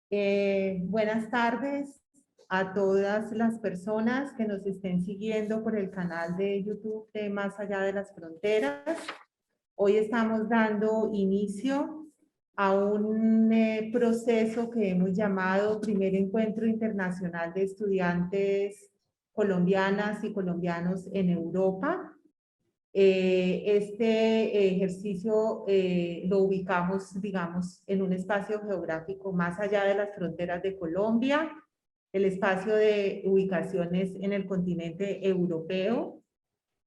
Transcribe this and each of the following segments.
Buenas tardes a todas las personas que nos estén siguiendo por el canal de YouTube de Más Allá de las Fronteras. Hoy estamos dando inicio a un proceso que hemos llamado Primer Encuentro Internacional de Estudiantes Colombianas y Colombianos en Europa. Este ejercicio lo ubicamos, digamos, en un espacio geográfico más allá de las fronteras de Colombia, el espacio de ubicaciones en el continente europeo.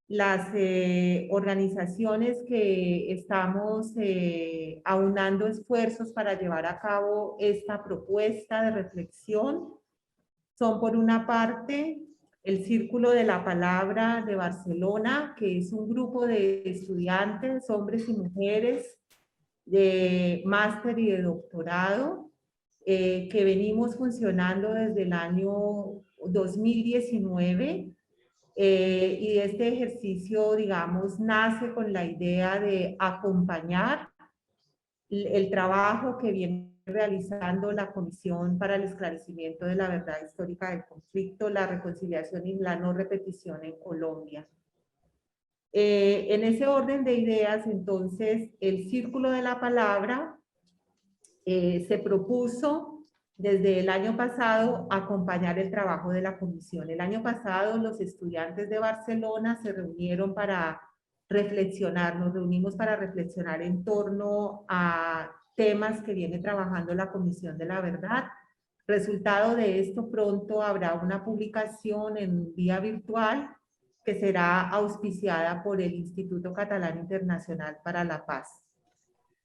Las organizaciones que estamos aunando esfuerzos para llevar a cabo esta propuesta de reflexión son, por una parte, el Círculo de la Palabra de Barcelona, que es un grupo de estudiantes, hombres y mujeres, de máster y de doctorado, que venimos funcionando desde el año 2019. Y este ejercicio, digamos, nace con la idea de acompañar el trabajo que viene realizando la Comisión para el Esclarecimiento de la Verdad Histórica del Conflicto, la reconciliación y la no repetición en Colombia. En ese orden de ideas, entonces, el Círculo de la Palabra se propuso desde el año pasado acompañar el trabajo de la Comisión. El año pasado los estudiantes de Barcelona se reunieron para reflexionar, nos reunimos para reflexionar en torno a temas que viene trabajando la Comisión de la Verdad. Resultado de esto, pronto habrá una publicación en vía virtual que será auspiciada por el Instituto Catalán Internacional para la Paz.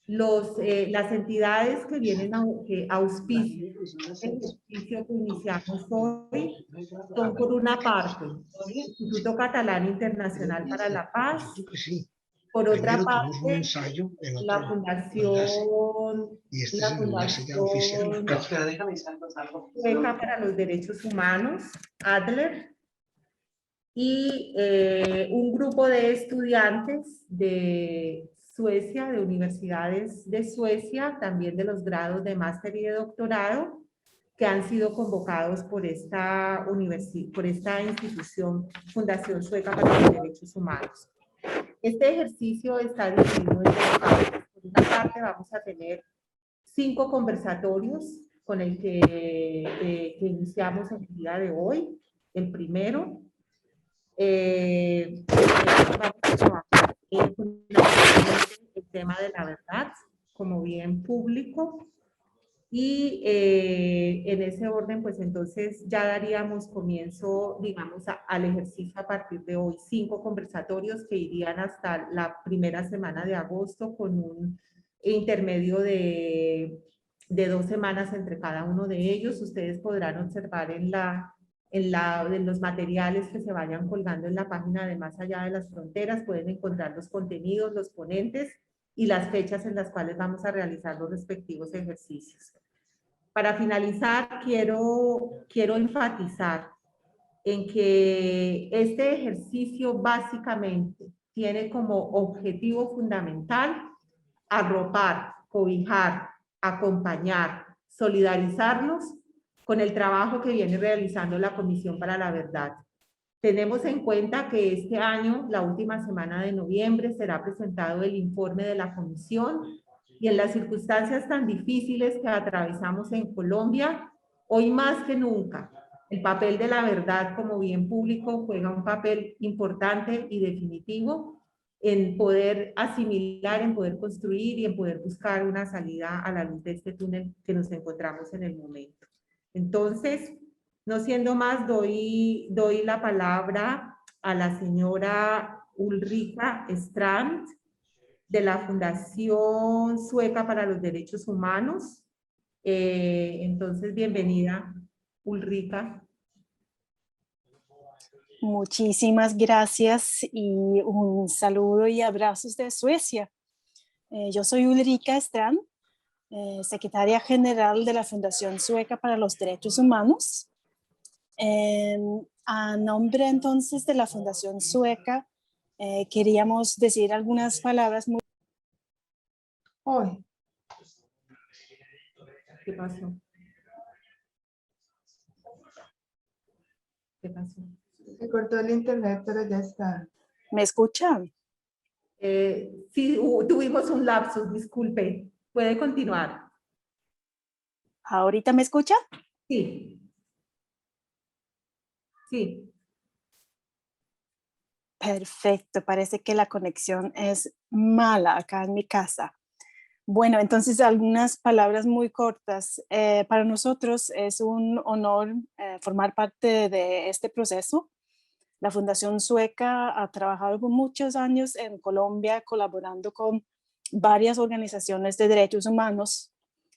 Las entidades que vienen que auspician el ejercicio que iniciamos hoy son, por una parte, el Instituto Catalán Internacional para la Paz, por otra parte, la Fundación Sueca para los Derechos Humanos, Adler, y un grupo de estudiantes de Suecia, de universidades de Suecia, también de los grados de máster y de doctorado, que han sido convocados por esta institución, Fundación Sueca para los Derechos Humanos. Este ejercicio está dividido en dos partes. Por una parte, vamos a tener 5 conversatorios con el que iniciamos el día de hoy. El primero, vamos a trabajar el tema de la verdad como bien público, y en ese orden, pues entonces ya daríamos comienzo, digamos, al ejercicio a partir de hoy. 5 conversatorios que irían hasta la primera semana de agosto, con un intermedio de 2 semanas entre cada uno de ellos. Ustedes podrán observar en los materiales que se vayan colgando en la página de Más Allá de las Fronteras, pueden encontrar los contenidos, los ponentes y las fechas en las cuales vamos a realizar los respectivos ejercicios. Para finalizar, quiero enfatizar en que este ejercicio básicamente tiene como objetivo fundamental arropar, cobijar, acompañar, solidarizarnos con el trabajo que viene realizando la Comisión para la Verdad. Tenemos en cuenta que este año, la última semana de noviembre, será presentado el informe de la Comisión, y en las circunstancias tan difíciles que atravesamos en Colombia, hoy más que nunca, el papel de la verdad como bien público juega un papel importante y definitivo en poder asimilar, en poder construir y en poder buscar una salida a la luz de este túnel que nos encontramos en el momento. Entonces, no siendo más, doy la palabra a la señora Ulrika Strand, de la Fundación Sueca para los Derechos Humanos. Entonces, bienvenida, Ulrika. Muchísimas gracias y un saludo y abrazos de Suecia. Yo soy Ulrika Strand, secretaria general de la Fundación Sueca para los Derechos Humanos. A nombre entonces de la Fundación Sueca, queríamos decir algunas palabras muy... Hoy. ¿Qué pasó? ¿Qué pasó? Se cortó el internet, pero ya está. ¿Me escuchan? Sí, tuvimos un lapsus, disculpe. ¿Puede continuar? ¿Ahorita me escucha? Sí. Sí. Perfecto, parece que la conexión es mala acá en mi casa. Bueno, entonces algunas palabras muy cortas. Para nosotros es un honor formar parte de este proceso. La Fundación Sueca ha trabajado por muchos años en Colombia colaborando con varias organizaciones de derechos humanos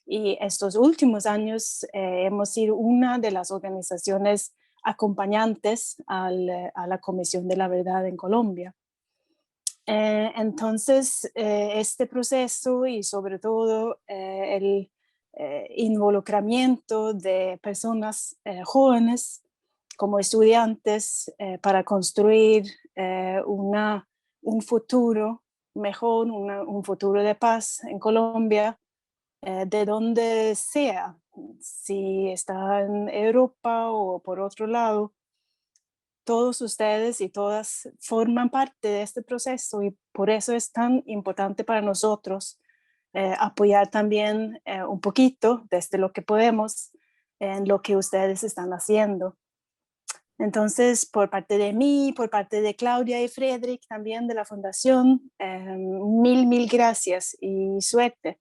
y estos últimos años hemos sido una de las organizaciones acompañantes a la Comisión de la Verdad en Colombia. Entonces, este proceso y sobre todo el involucramiento de personas jóvenes como estudiantes para construir un futuro mejor, un futuro de paz en Colombia, de donde sea, si está en Europa o por otro lado. Todos ustedes y todas forman parte de este proceso y por eso es tan importante para nosotros apoyar también un poquito desde lo que podemos en lo que ustedes están haciendo. Entonces, por parte de mí, por parte de Claudia y Frederick, también de la Fundación, mil gracias y suerte.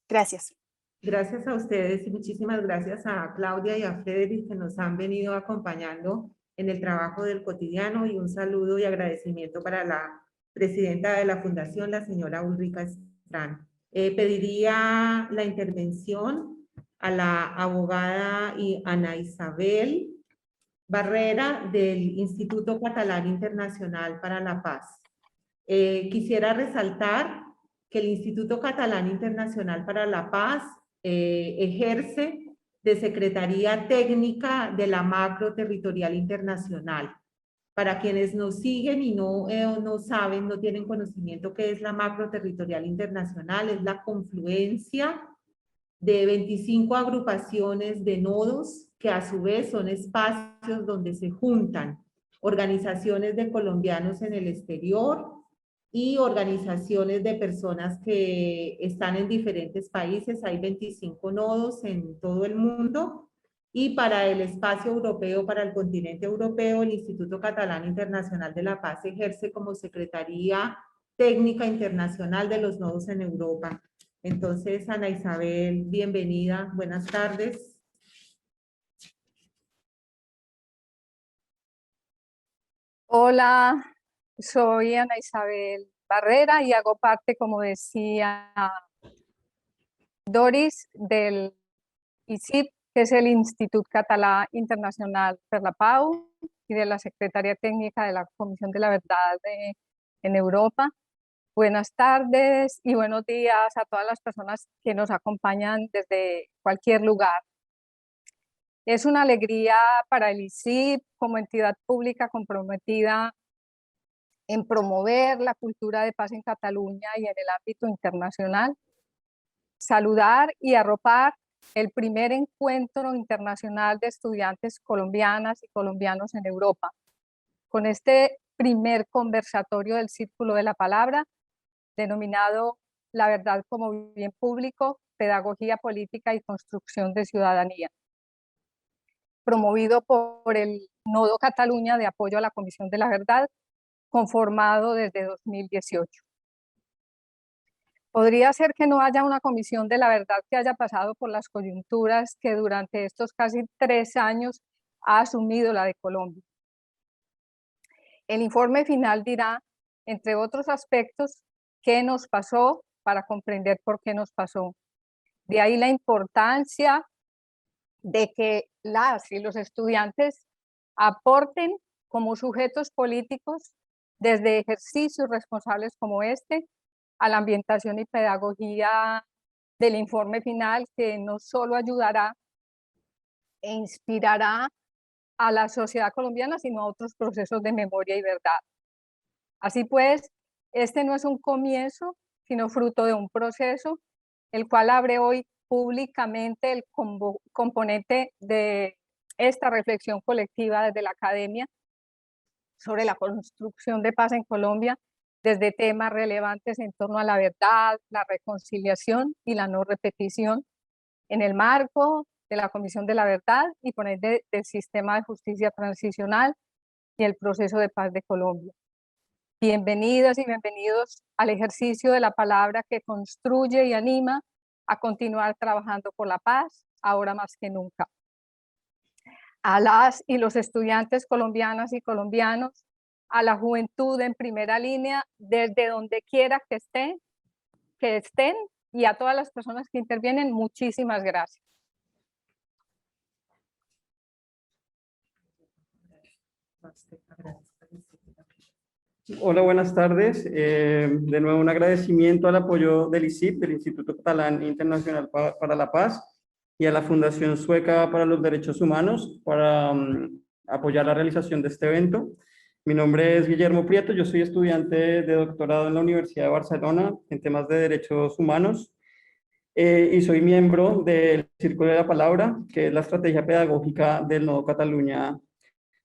Gracias. Gracias a ustedes y muchísimas gracias a Claudia y a Frederick que nos han venido acompañando en el trabajo del cotidiano, y un saludo y agradecimiento para la presidenta de la Fundación, la señora Ulrika Strand. Pediría la intervención a la abogada Ana Isabel Barrera del Instituto Catalán Internacional para la Paz. Quisiera resaltar que el Instituto Catalán Internacional para la Paz ejerce de Secretaría Técnica de la Macro Territorial Internacional. Para quienes nos siguen y no saben, no tienen conocimiento qué es la Macro Territorial Internacional, es la confluencia de 25 agrupaciones de nodos que a su vez son espacios donde se juntan organizaciones de colombianos en el exterior y organizaciones de personas que están en diferentes países. Hay 25 nodos en todo el mundo, y para el espacio europeo, para el continente europeo, el Instituto Catalán Internacional de la Paz ejerce como Secretaría Técnica Internacional de los Nodos en Europa. Entonces, Ana Isabel, bienvenida, buenas tardes. Hola, soy Ana Isabel Barrera y hago parte, como decía Doris, del ICIP, que es el Institut Català Internacional per la Pau, y de la Secretaría Técnica de la Comisión de la Verdad en Europa. Buenas tardes y buenos días a todas las personas que nos acompañan desde cualquier lugar. Es una alegría para el ICIP, como entidad pública comprometida en promover la cultura de paz en Cataluña y en el ámbito internacional, saludar y arropar el primer encuentro internacional de estudiantes colombianas y colombianos en Europa, con este primer conversatorio del Círculo de la Palabra, denominado La Verdad como Bien Público, Pedagogía Política y Construcción de Ciudadanía, promovido por el Nodo Cataluña de Apoyo a la Comisión de la Verdad, conformado desde 2018. Podría ser que no haya una comisión de la verdad que haya pasado por las coyunturas que durante estos casi 3 años ha asumido la de Colombia. El informe final dirá, entre otros aspectos, qué nos pasó para comprender por qué nos pasó. De ahí la importancia de que las y los estudiantes aporten como sujetos políticos desde ejercicios responsables como este a la ambientación y pedagogía del informe final, que no solo ayudará e inspirará a la sociedad colombiana, sino a otros procesos de memoria y verdad. Así pues, este no es un comienzo, sino fruto de un proceso, el cual abre hoy públicamente el componente de esta reflexión colectiva desde la academia sobre la construcción de paz en Colombia, desde temas relevantes en torno a la verdad, la reconciliación y la no repetición, en el marco de la Comisión de la Verdad y por ende del sistema de justicia transicional y el proceso de paz de Colombia. Bienvenidas y bienvenidos al ejercicio de la palabra que construye y anima a continuar trabajando por la paz, ahora más que nunca. A las y los estudiantes colombianas y colombianos, a la juventud en primera línea, desde donde quiera que estén, y a todas las personas que intervienen, muchísimas gracias. Hola, buenas tardes. De nuevo un agradecimiento al apoyo del ICIP, del Instituto Catalán Internacional para la Paz, y a la Fundación Sueca para los Derechos Humanos para apoyar la realización de este evento. Mi nombre es Guillermo Prieto, yo soy estudiante de doctorado en la Universidad de Barcelona en temas de derechos humanos y soy miembro del Círculo de la Palabra, que es la estrategia pedagógica del Nodo Cataluña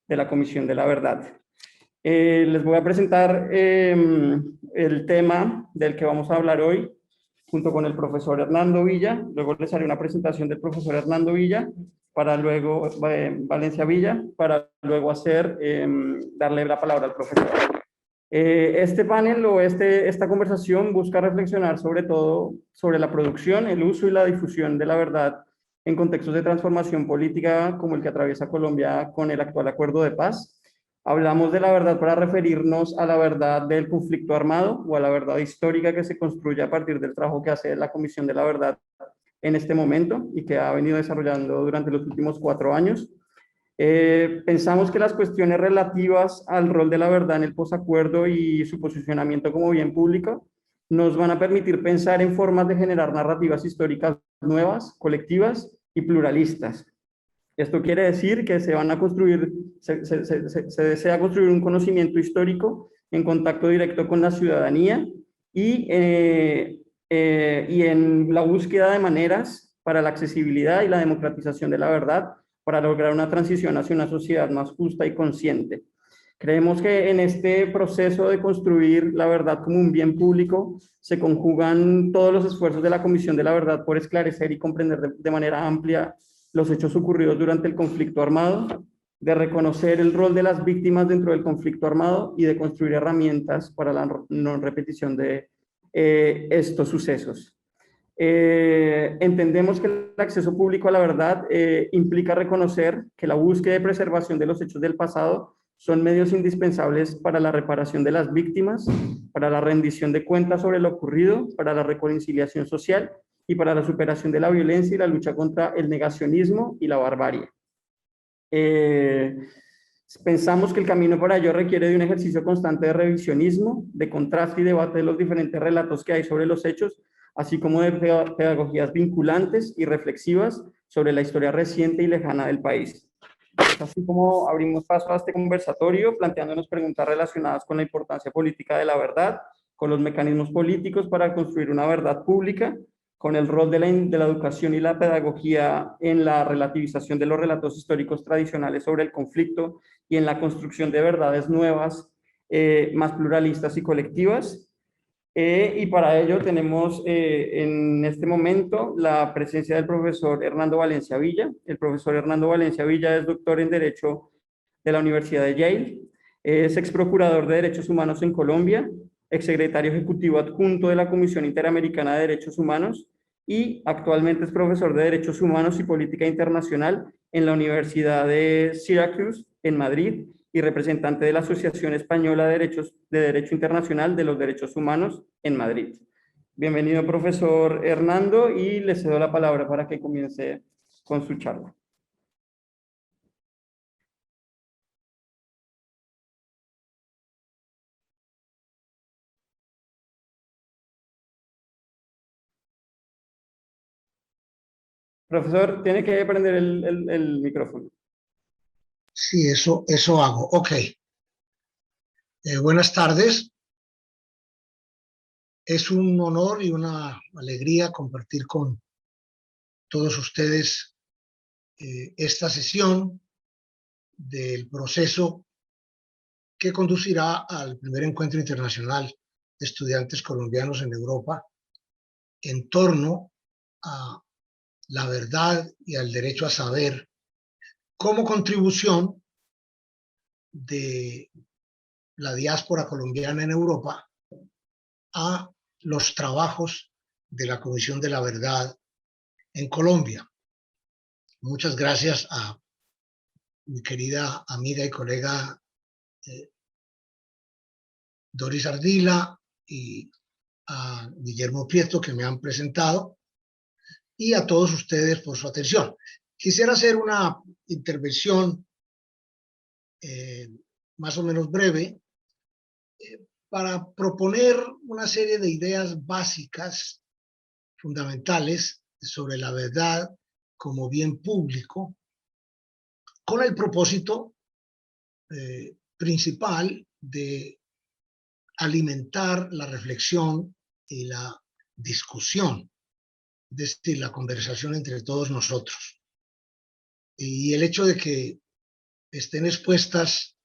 de la Comisión de la Verdad. Les voy a presentar el tema del que vamos a hablar hoy, junto con el profesor Hernando Villa. Luego les haré una presentación del profesor Hernando Villa, para luego, Valencia Villa, para luego darle la palabra al profesor. Este panel o esta conversación busca reflexionar sobre todo sobre la producción, el uso y la difusión de la verdad en contextos de transformación política como el que atraviesa Colombia con el actual acuerdo de paz. Hablamos de la verdad para referirnos a la verdad del conflicto armado o a la verdad histórica que se construye a partir del trabajo que hace la Comisión de la Verdad en este momento y que ha venido desarrollando durante los últimos 4 años. Pensamos que las cuestiones relativas al rol de la verdad en el posacuerdo y su posicionamiento como bien público nos van a permitir pensar en formas de generar narrativas históricas nuevas, colectivas y pluralistas. Esto quiere decir que se desea construir un conocimiento histórico en contacto directo con la ciudadanía y en la búsqueda de maneras para la accesibilidad y la democratización de la verdad para lograr una transición hacia una sociedad más justa y consciente. Creemos que en este proceso de construir la verdad como un bien público se conjugan todos los esfuerzos de la Comisión de la Verdad por esclarecer y comprender de manera amplia los hechos ocurridos durante el conflicto armado, de reconocer el rol de las víctimas dentro del conflicto armado y de construir herramientas para la no repetición de estos sucesos. Entendemos que el acceso público a la verdad implica reconocer que la búsqueda y preservación de los hechos del pasado son medios indispensables para la reparación de las víctimas, para la rendición de cuentas sobre lo ocurrido, para la reconciliación social y para la superación de la violencia y la lucha contra el negacionismo y la barbarie. Pensamos que el camino para ello requiere de un ejercicio constante de revisionismo, de contraste y debate de los diferentes relatos que hay sobre los hechos, así como de pedagogías vinculantes y reflexivas sobre la historia reciente y lejana del país. Es así como abrimos paso a este conversatorio, planteándonos preguntas relacionadas con la importancia política de la verdad, con los mecanismos políticos para construir una verdad pública, con el rol de la educación y la pedagogía en la relativización de los relatos históricos tradicionales sobre el conflicto y en la construcción de verdades nuevas, más pluralistas y colectivas. Y para ello tenemos en este momento la presencia del profesor Hernando Valencia Villa. El profesor Hernando Valencia Villa es doctor en Derecho de la Universidad de Yale, es ex procurador de Derechos Humanos en Colombia, exsecretario ejecutivo adjunto de la Comisión Interamericana de Derechos Humanos y actualmente es profesor de Derechos Humanos y Política Internacional en la Universidad de Syracuse en Madrid y representante de la Asociación Española de Derecho Internacional de los Derechos Humanos en Madrid. Bienvenido, profesor Hernando, y le cedo la palabra para que comience con su charla. Profesor, tiene que prender el micrófono. Sí, eso hago. Ok. Buenas tardes. Es un honor y una alegría compartir con todos ustedes esta sesión del proceso que conducirá al primer encuentro internacional de estudiantes colombianos en Europa en torno a la verdad y al derecho a saber como contribución de la diáspora colombiana en Europa a los trabajos de la Comisión de la Verdad en Colombia. Muchas gracias a mi querida amiga y colega Doris Ardila y a Guillermo Prieto, que me han presentado, y a todos ustedes por su atención. Quisiera hacer una intervención más o menos breve para proponer una serie de ideas básicas, fundamentales, sobre la verdad como bien público, con el propósito principal de alimentar la reflexión y la discusión, es decir, la conversación entre todos nosotros. Y el hecho de que estén expuestas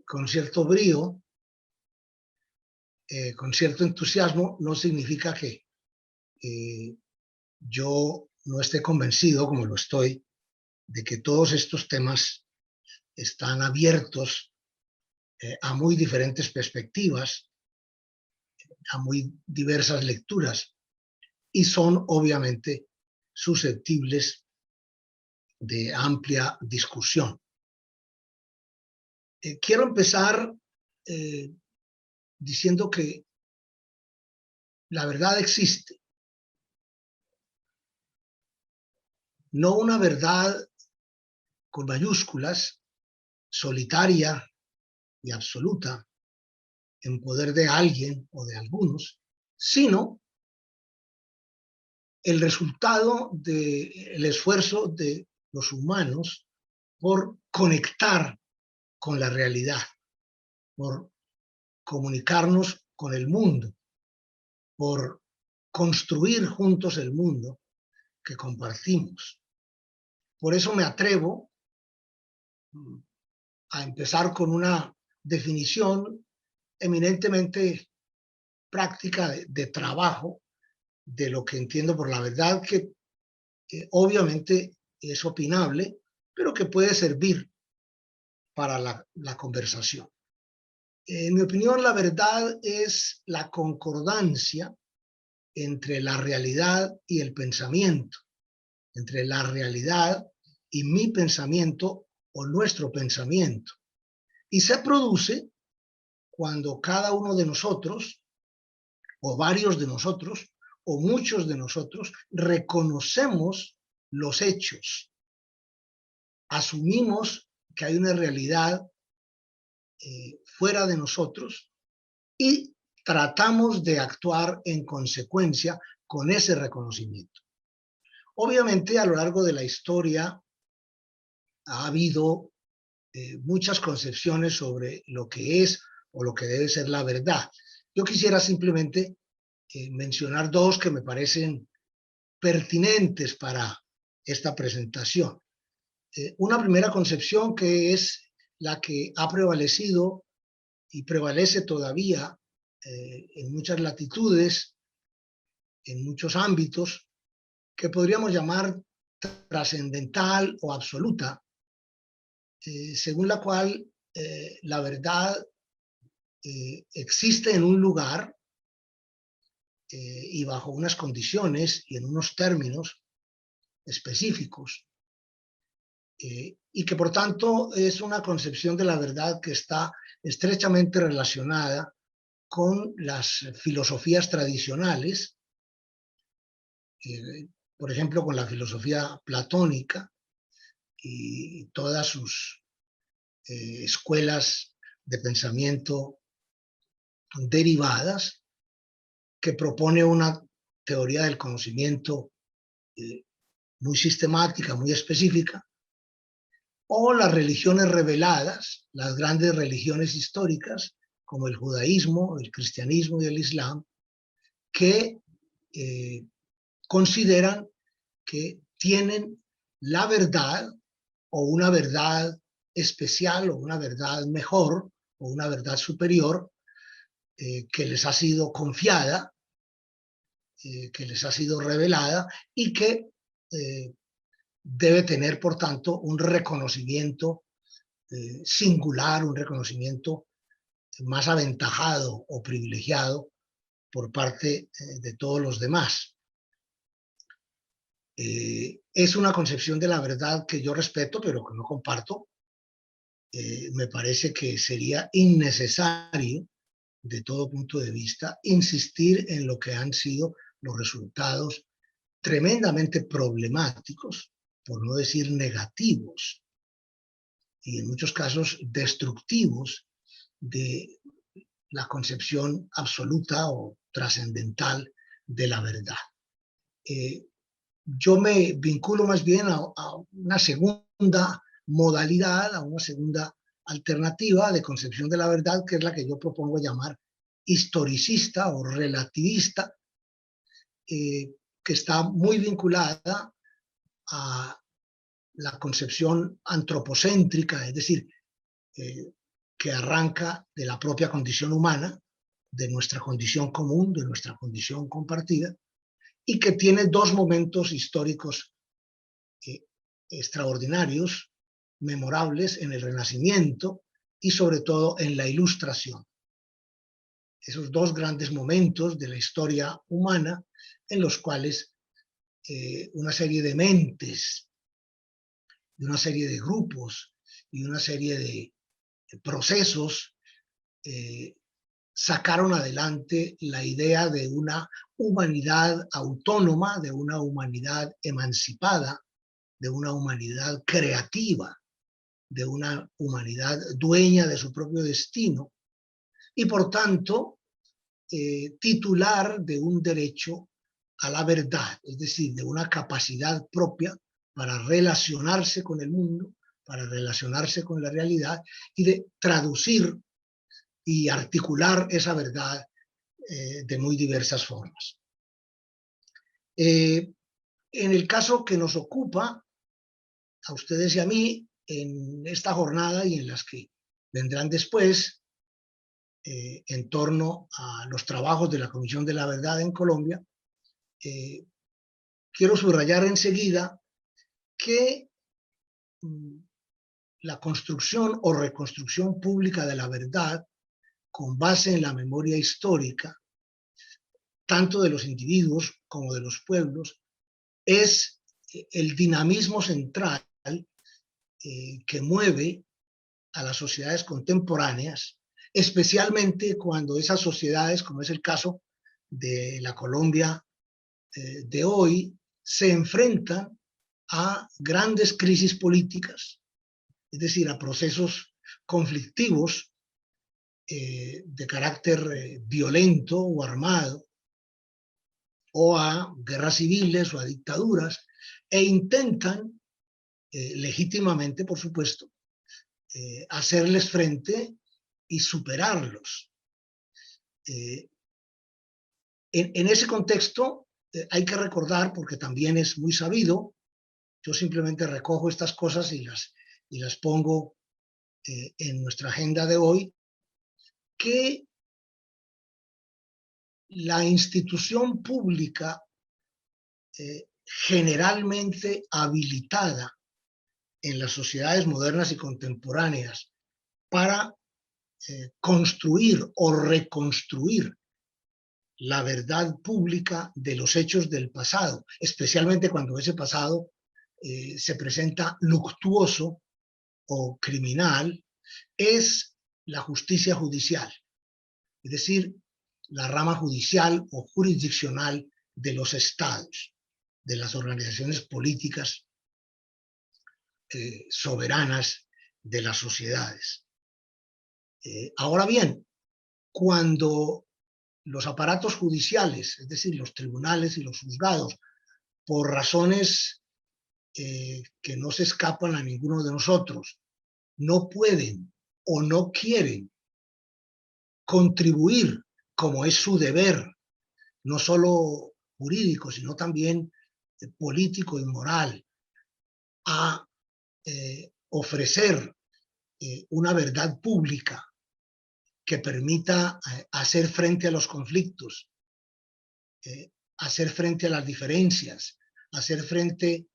con cierto brío, con cierto entusiasmo, no significa que yo no esté convencido, como lo estoy, de que todos estos temas están abiertos a muy diferentes perspectivas, a muy diversas lecturas, y son obviamente susceptibles de amplia discusión. Quiero empezar diciendo que la verdad existe. No una verdad con mayúsculas, solitaria y absoluta, en poder de alguien o de algunos, sino el resultado del esfuerzo de los humanos por conectar con la realidad, por comunicarnos con el mundo, por construir juntos el mundo que compartimos. Por eso me atrevo a empezar con una definición eminentemente práctica de trabajo de lo que entiendo por la verdad, que obviamente es opinable, pero que puede servir para la conversación. En mi opinión, la verdad es la concordancia entre la realidad y el pensamiento, entre la realidad y mi pensamiento o nuestro pensamiento. Y se produce cuando cada uno de nosotros, o varios de nosotros, o muchos de nosotros, reconocemos los hechos, asumimos que hay una realidad fuera de nosotros y tratamos de actuar en consecuencia con ese reconocimiento. Obviamente, a lo largo de la historia ha habido muchas concepciones sobre lo que es o lo que debe ser la verdad. Yo quisiera simplemente mencionar dos que me parecen pertinentes para esta presentación. Una primera concepción, que es la que ha prevalecido y prevalece todavía en muchas latitudes, en muchos ámbitos, que podríamos llamar trascendental o absoluta, según la cual la verdad existe en un lugar y bajo unas condiciones y en unos términos específicos, y que por tanto es una concepción de la verdad que está estrechamente relacionada con las filosofías tradicionales, por ejemplo, con la filosofía platónica y todas sus escuelas de pensamiento derivadas, que propone una teoría del conocimiento muy sistemática, muy específica, o las religiones reveladas, las grandes religiones históricas, como el judaísmo, el cristianismo y el islam, que consideran que tienen la verdad o una verdad especial o una verdad mejor o una verdad superior que les ha sido confiada, que les ha sido revelada y que debe tener, por tanto, un reconocimiento singular, un reconocimiento más aventajado o privilegiado por parte de todos los demás. Es una concepción de la verdad que yo respeto, pero que no comparto. Me parece que sería innecesario, de todo punto de vista, insistir en lo que han sido los resultados tremendamente problemáticos, por no decir negativos, y en muchos casos destructivos de la concepción absoluta o trascendental de la verdad. Yo me vinculo más bien a una segunda modalidad, a una segunda alternativa de concepción de la verdad, que es la que yo propongo llamar historicista o relativista, que está muy vinculada a la concepción antropocéntrica, es decir, que arranca de la propia condición humana, de nuestra condición común, de nuestra condición compartida, y que tiene dos momentos históricos extraordinarios, memorables en el Renacimiento y sobre todo en la Ilustración. Esos dos grandes momentos de la historia humana en los cuales una serie de mentes, y una serie de grupos y una serie de procesos sacaron adelante la idea de una humanidad autónoma, de una humanidad emancipada, de una humanidad creativa, de una humanidad dueña de su propio destino y por tanto titular de un derecho a la verdad, es decir, de una capacidad propia para relacionarse con el mundo, para relacionarse con la realidad y de traducir y articular esa verdad de muy diversas formas. En el caso que nos ocupa, a ustedes y a mí, en esta jornada y en las que vendrán después, en torno a los trabajos de la Comisión de la Verdad en Colombia, quiero subrayar enseguida que la construcción o reconstrucción pública de la verdad con base en la memoria histórica, tanto de los individuos como de los pueblos, es el dinamismo central que mueve a las sociedades contemporáneas, especialmente cuando esas sociedades, como es el caso de la Colombia de hoy, se enfrentan a grandes crisis políticas, es decir, a procesos conflictivos de carácter violento o armado, o a guerras civiles o a dictaduras, e intentan, legítimamente por supuesto, hacerles frente y superarlos. En ese contexto hay que recordar, porque también es muy sabido, yo simplemente recojo estas cosas y las pongo en nuestra agenda de hoy, que la institución pública generalmente habilitada en las sociedades modernas y contemporáneas para construir o reconstruir la verdad pública de los hechos del pasado, especialmente cuando ese pasado se presenta luctuoso o criminal, es la justicia judicial, es decir, la rama judicial o jurisdiccional de los estados, de las organizaciones políticas soberanas de las sociedades. Ahora bien, cuando los aparatos judiciales, es decir, los tribunales y los juzgados, por razones que no se escapan a ninguno de nosotros, no pueden o no quieren contribuir, como es su deber, no solo jurídico, sino también político y moral, a ofrecer una verdad pública que permita hacer frente a los conflictos, hacer frente a las diferencias, hacer frente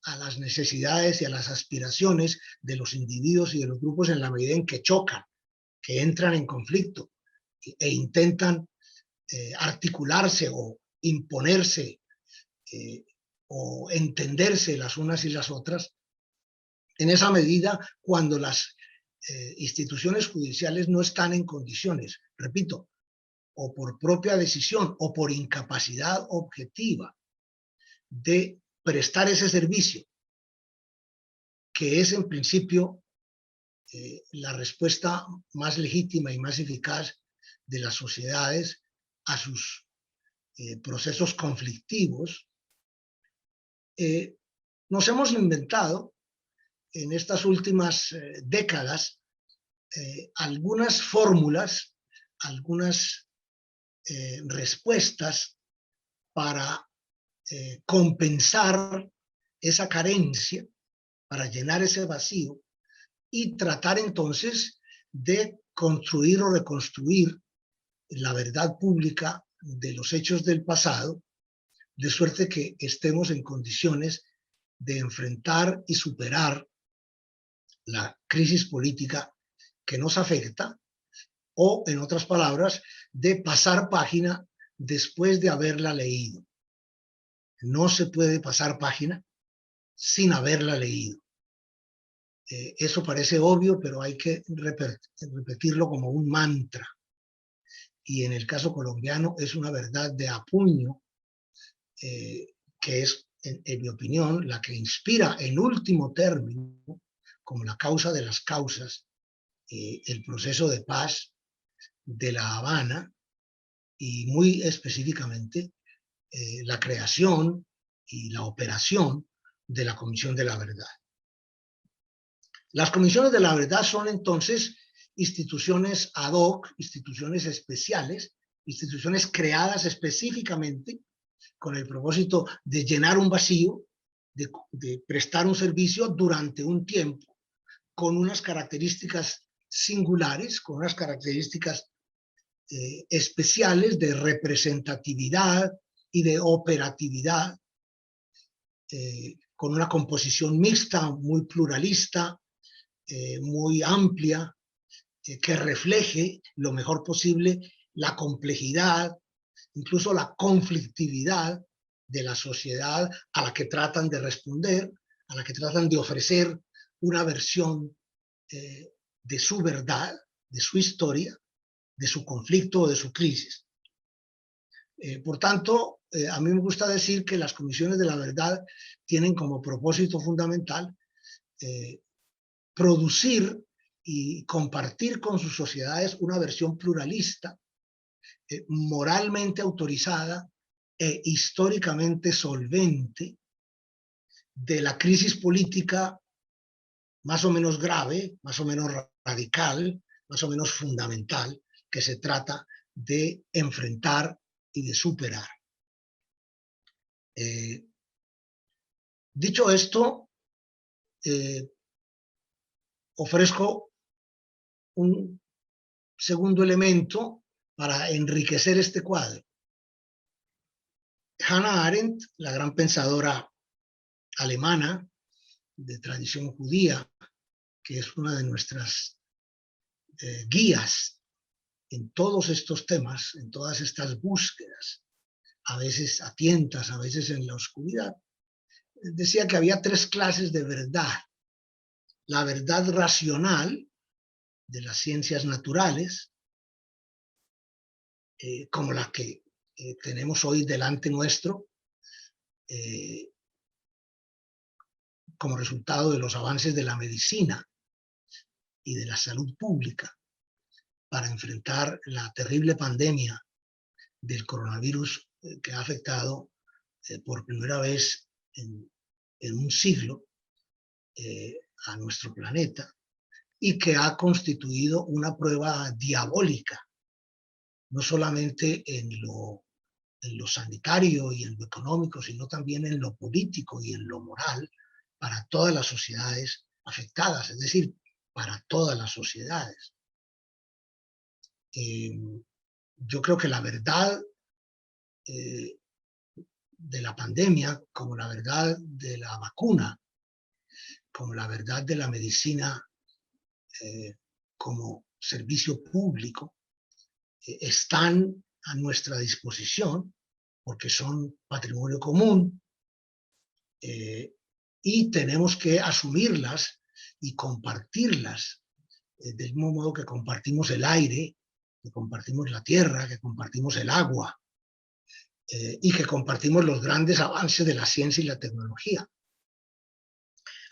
a las necesidades y a las aspiraciones de los individuos y de los grupos en la medida en que chocan, que entran en conflicto e intentan articularse o imponerse o entenderse las unas y las otras. En esa medida, cuando las instituciones judiciales no están en condiciones, repito, o por propia decisión o por incapacidad objetiva de prestar ese servicio, que es en principio la respuesta más legítima y más eficaz de las sociedades a sus procesos conflictivos, nos hemos inventado en estas últimas décadas algunas fórmulas, algunas respuestas para compensar esa carencia, para llenar ese vacío y tratar entonces de construir o reconstruir la verdad pública de los hechos del pasado, de suerte que estemos en condiciones de enfrentar y superar la crisis política que nos afecta, o, en otras palabras, de pasar página después de haberla leído. No se puede pasar página sin haberla leído. Eso parece obvio, pero hay que repetirlo como un mantra. Y en el caso colombiano es una verdad de apuño, que es, en mi opinión, la que inspira en último término, como la causa de las causas, el proceso de paz de La Habana y muy específicamente la creación y la operación de la Comisión de la Verdad. Las comisiones de la verdad son entonces instituciones ad hoc, instituciones especiales, instituciones creadas específicamente con el propósito de llenar un vacío, de prestar un servicio durante un tiempo, con unas características singulares, con unas características especiales de representatividad y de operatividad, con una composición mixta, muy pluralista, muy amplia, que refleje lo mejor posible la complejidad, incluso la conflictividad de la sociedad a la que tratan de responder, a la que tratan de ofrecer una versión de su verdad, de su historia, de su conflicto o de su crisis. Por tanto, a mí me gusta decir que las comisiones de la verdad tienen como propósito fundamental producir y compartir con sus sociedades una versión pluralista, moralmente autorizada e históricamente solvente de la crisis política más o menos grave, más o menos radical, más o menos fundamental que se trata de enfrentar y de superar. Dicho esto, ofrezco un segundo elemento para enriquecer este cuadro. Hannah Arendt, la gran pensadora alemana de tradición judía, que es una de nuestras guías en todos estos temas, en todas estas búsquedas, a veces a tientas, a veces en la oscuridad, decía que había tres clases de verdad. La verdad racional de las ciencias naturales, como la que tenemos hoy delante nuestro, como resultado de los avances de la medicina y de la salud pública para enfrentar la terrible pandemia del coronavirus que ha afectado por primera vez en un siglo a nuestro planeta y que ha constituido una prueba diabólica, no solamente en lo sanitario y en lo económico, sino también en lo político y en lo moral para todas las sociedades afectadas, es decir, para todas las sociedades. Yo creo que la verdad de la pandemia, como la verdad de la vacuna, como la verdad de la medicina como servicio público, están a nuestra disposición porque son patrimonio común y tenemos que asumirlas y compartirlas del mismo modo que compartimos el aire, que compartimos la tierra, que compartimos el agua y que compartimos los grandes avances de la ciencia y la tecnología.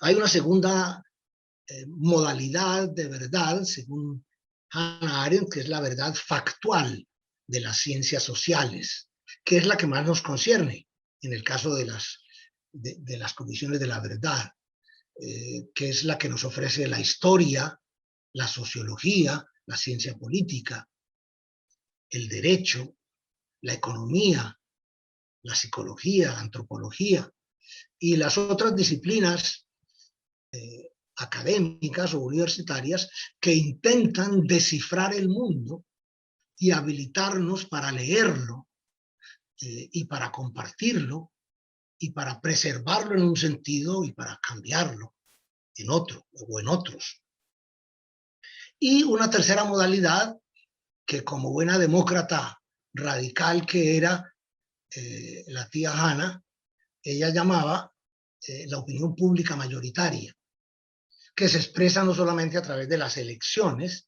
Hay una segunda modalidad de verdad, según Hannah Arendt, que es la verdad factual de las ciencias sociales, que es la que más nos concierne en el caso de las condiciones de la verdad, que es la que nos ofrece la historia, la sociología, la ciencia política, el derecho, la economía, la psicología, la antropología y las otras disciplinas académicas o universitarias que intentan descifrar el mundo y habilitarnos para leerlo y para compartirlo y para preservarlo en un sentido y para cambiarlo en otro o en otros. Y una tercera modalidad que, como buena demócrata radical que era la tía Hannah, ella llamaba la opinión pública mayoritaria, que se expresa no solamente a través de las elecciones,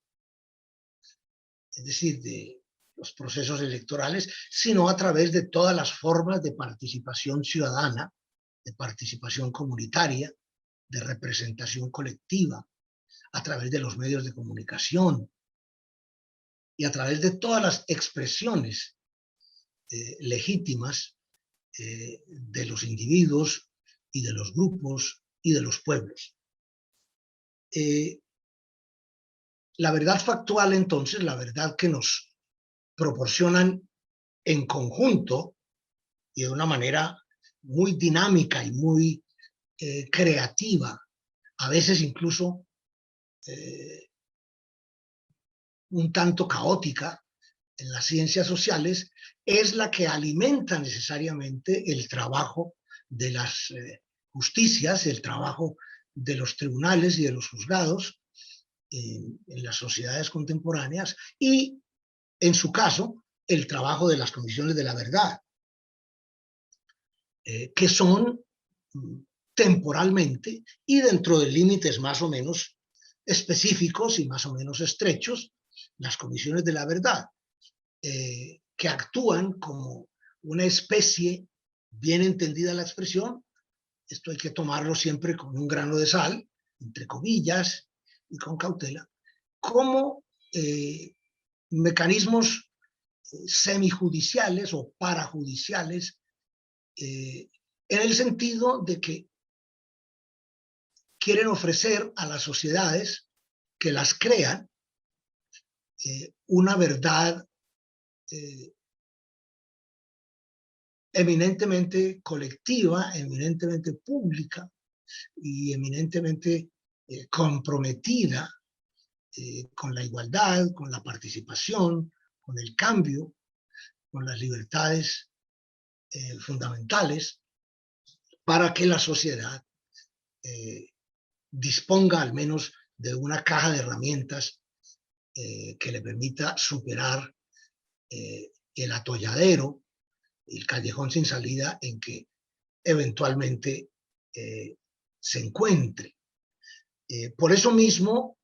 es decir, de los procesos electorales, sino a través de todas las formas de participación ciudadana, de participación comunitaria, de representación colectiva, a través de los medios de comunicación y a través de todas las expresiones legítimas de los individuos y de los grupos y de los pueblos. La verdad factual, entonces, la verdad que nos proporcionan en conjunto y de una manera muy dinámica y muy creativa, a veces incluso un tanto caótica en las ciencias sociales, es la que alimenta necesariamente el trabajo de las justicias, el trabajo de los tribunales y de los juzgados en las sociedades contemporáneas y, en su caso, el trabajo de las comisiones de la verdad, que son temporalmente y dentro de límites más o menos específicos y más o menos estrechos, las comisiones de la verdad, que actúan como una especie, bien entendida la expresión, esto hay que tomarlo siempre con un grano de sal, entre comillas, y con cautela, como mecanismos semijudiciales o parajudiciales, en el sentido de que quieren ofrecer a las sociedades que las crean una verdad eminentemente colectiva, eminentemente pública y eminentemente comprometida con la igualdad, con la participación, con el cambio, con las libertades fundamentales, para que la sociedad disponga al menos de una caja de herramientas que le permita superar el atolladero, el callejón sin salida en que eventualmente se encuentre. Por eso mismo,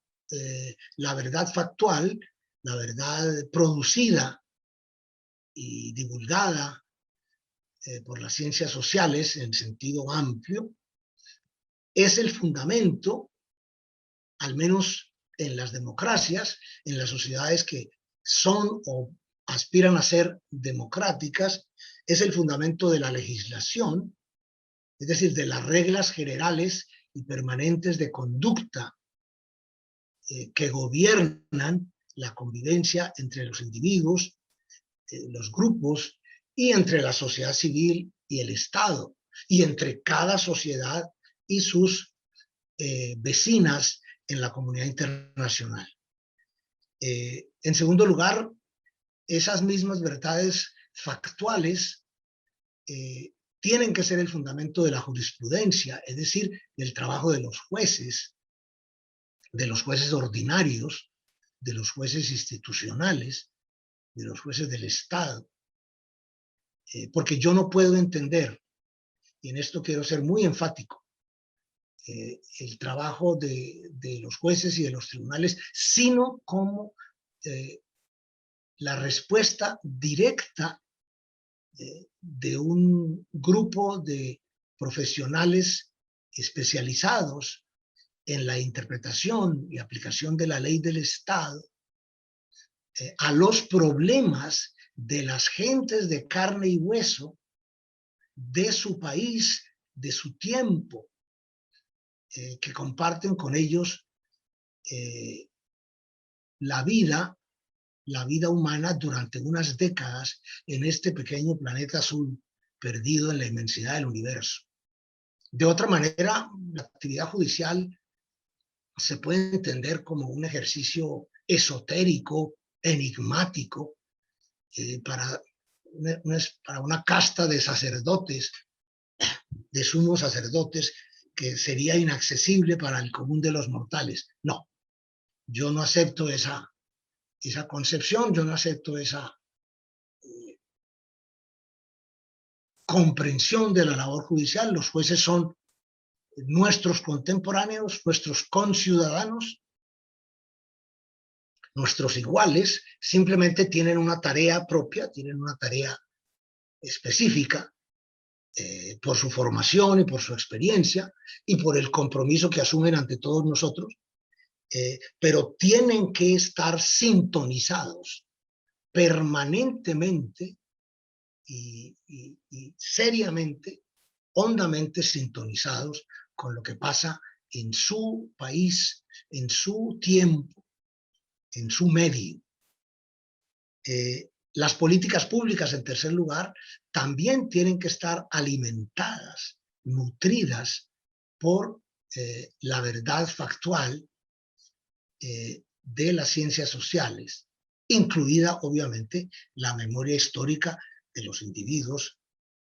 la verdad factual, la verdad producida y divulgada por las ciencias sociales en sentido amplio, es el fundamento, al menos en las democracias, en las sociedades que son o aspiran a ser democráticas, es el fundamento de la legislación, es decir, de las reglas generales y permanentes de conducta que gobiernan la convivencia entre los individuos, los grupos y entre la sociedad civil y el Estado, y entre cada sociedad y sus vecinas en la comunidad internacional. En segundo lugar, esas mismas verdades factuales tienen que ser el fundamento de la jurisprudencia, es decir, del trabajo de los jueces ordinarios, de los jueces institucionales, de los jueces del Estado. Porque yo no puedo entender, y en esto quiero ser muy enfático, el trabajo de los jueces y de los tribunales, sino como la respuesta directa de un grupo de profesionales especializados en la interpretación y aplicación de la ley del Estado a los problemas de las gentes de carne y hueso de su país, de su tiempo, que comparten con ellos la vida humana durante unas décadas en este pequeño planeta azul perdido en la inmensidad del universo. De otra manera, la actividad judicial se puede entender como un ejercicio esotérico, enigmático, para una casta de sacerdotes, de sumos sacerdotes, que sería inaccesible para el común de los mortales. No, yo no acepto esa concepción, yo no acepto esa comprensión de la labor judicial. Los jueces son nuestros contemporáneos, nuestros conciudadanos, nuestros iguales, simplemente tienen una tarea propia, tienen una tarea específica por su formación y por su experiencia y por el compromiso que asumen ante todos nosotros, pero tienen que estar sintonizados permanentemente y seriamente, hondamente sintonizados con lo que pasa en su país, en su tiempo, en su medio. Las políticas públicas, en tercer lugar, también tienen que estar alimentadas, nutridas por la verdad factual de las ciencias sociales, incluida, obviamente, la memoria histórica de los individuos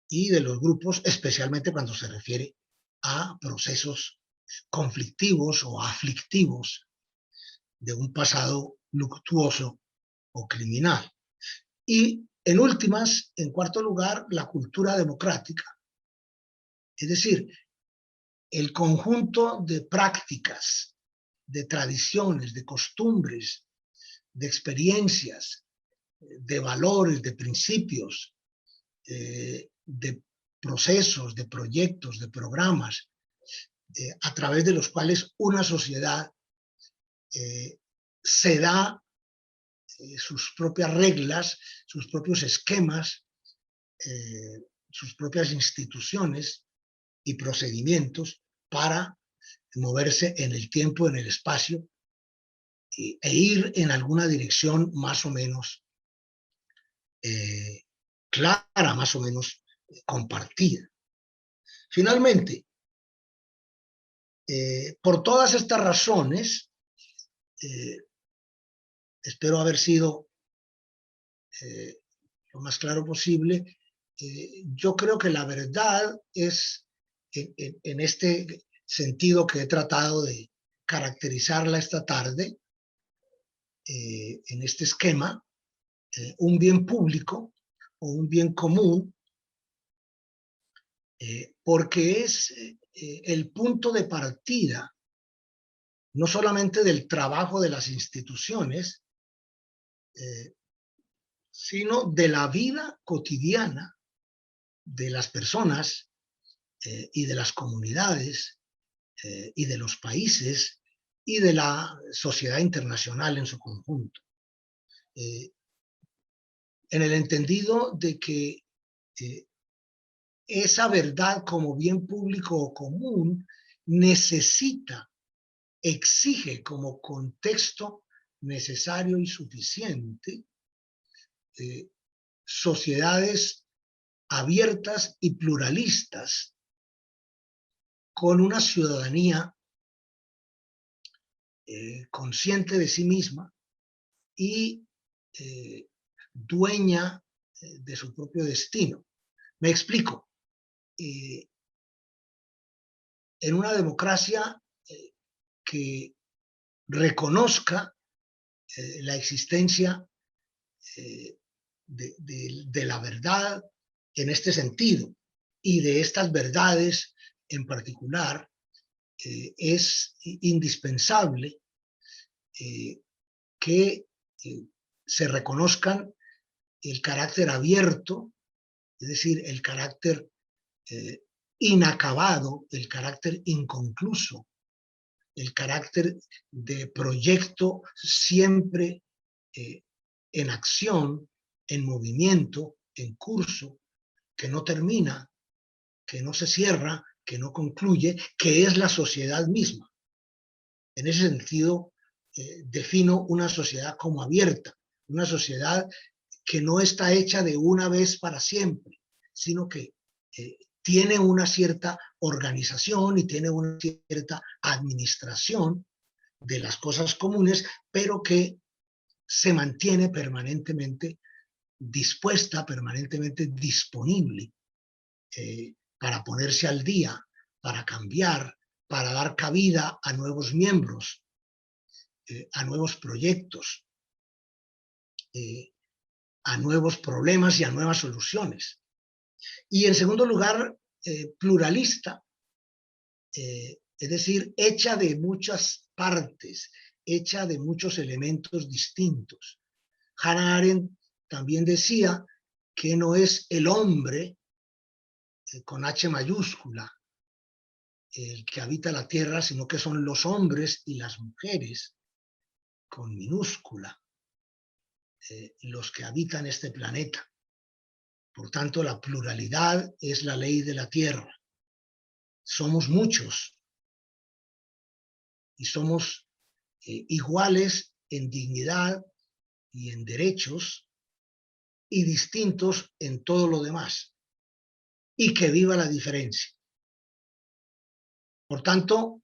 y de los grupos, especialmente cuando se refiere a procesos conflictivos o aflictivos de un pasado luctuoso o criminal. Y en últimas, en cuarto lugar, la cultura democrática, es decir, el conjunto de prácticas, de tradiciones, de costumbres, de experiencias, de valores, de principios, de procesos, de proyectos, de programas, a través de los cuales una sociedad se da sus propias reglas, sus propios esquemas, sus propias instituciones y procedimientos para moverse en el tiempo, en el espacio, e ir en alguna dirección más o menos clara, más o menos compartida. Finalmente, por todas estas razones, espero haber sido lo más claro posible. Yo creo que la verdad es, en este sentido que he tratado de caracterizarla esta tarde, en este esquema, un bien público o un bien común, porque es el punto de partida no solamente del trabajo de las instituciones, sino de la vida cotidiana de las personas y de las comunidades y de los países y de la sociedad internacional en su conjunto. En el entendido de que esa verdad como bien público o común necesita, exige como contexto necesario y suficiente sociedades abiertas y pluralistas con una ciudadanía consciente de sí misma y dueña de su propio destino. Me explico. En una democracia que reconozca la existencia de la verdad en este sentido y de estas verdades en particular, es indispensable que se reconozcan el carácter abierto, es decir, el carácter inacabado, el carácter inconcluso, el carácter de proyecto siempre en acción, en movimiento, en curso, que no termina, que no se cierra, que no concluye, que es la sociedad misma. En ese sentido, defino una sociedad como abierta, una sociedad que no está hecha de una vez para siempre, sino que tiene una cierta organización y tiene una cierta administración de las cosas comunes, pero que se mantiene permanentemente dispuesta, permanentemente disponible para ponerse al día, para cambiar, para dar cabida a nuevos miembros, a nuevos proyectos, a nuevos problemas y a nuevas soluciones. Y en segundo lugar, pluralista, es decir, hecha de muchas partes, hecha de muchos elementos distintos. Hannah Arendt también decía que no es el hombre, con H mayúscula, el que habita la tierra, sino que son los hombres y las mujeres, con minúscula, los que habitan este planeta. Por tanto, la pluralidad es la ley de la tierra. Somos muchos y somos iguales en dignidad y en derechos y distintos en todo lo demás. Y que viva la diferencia. Por tanto,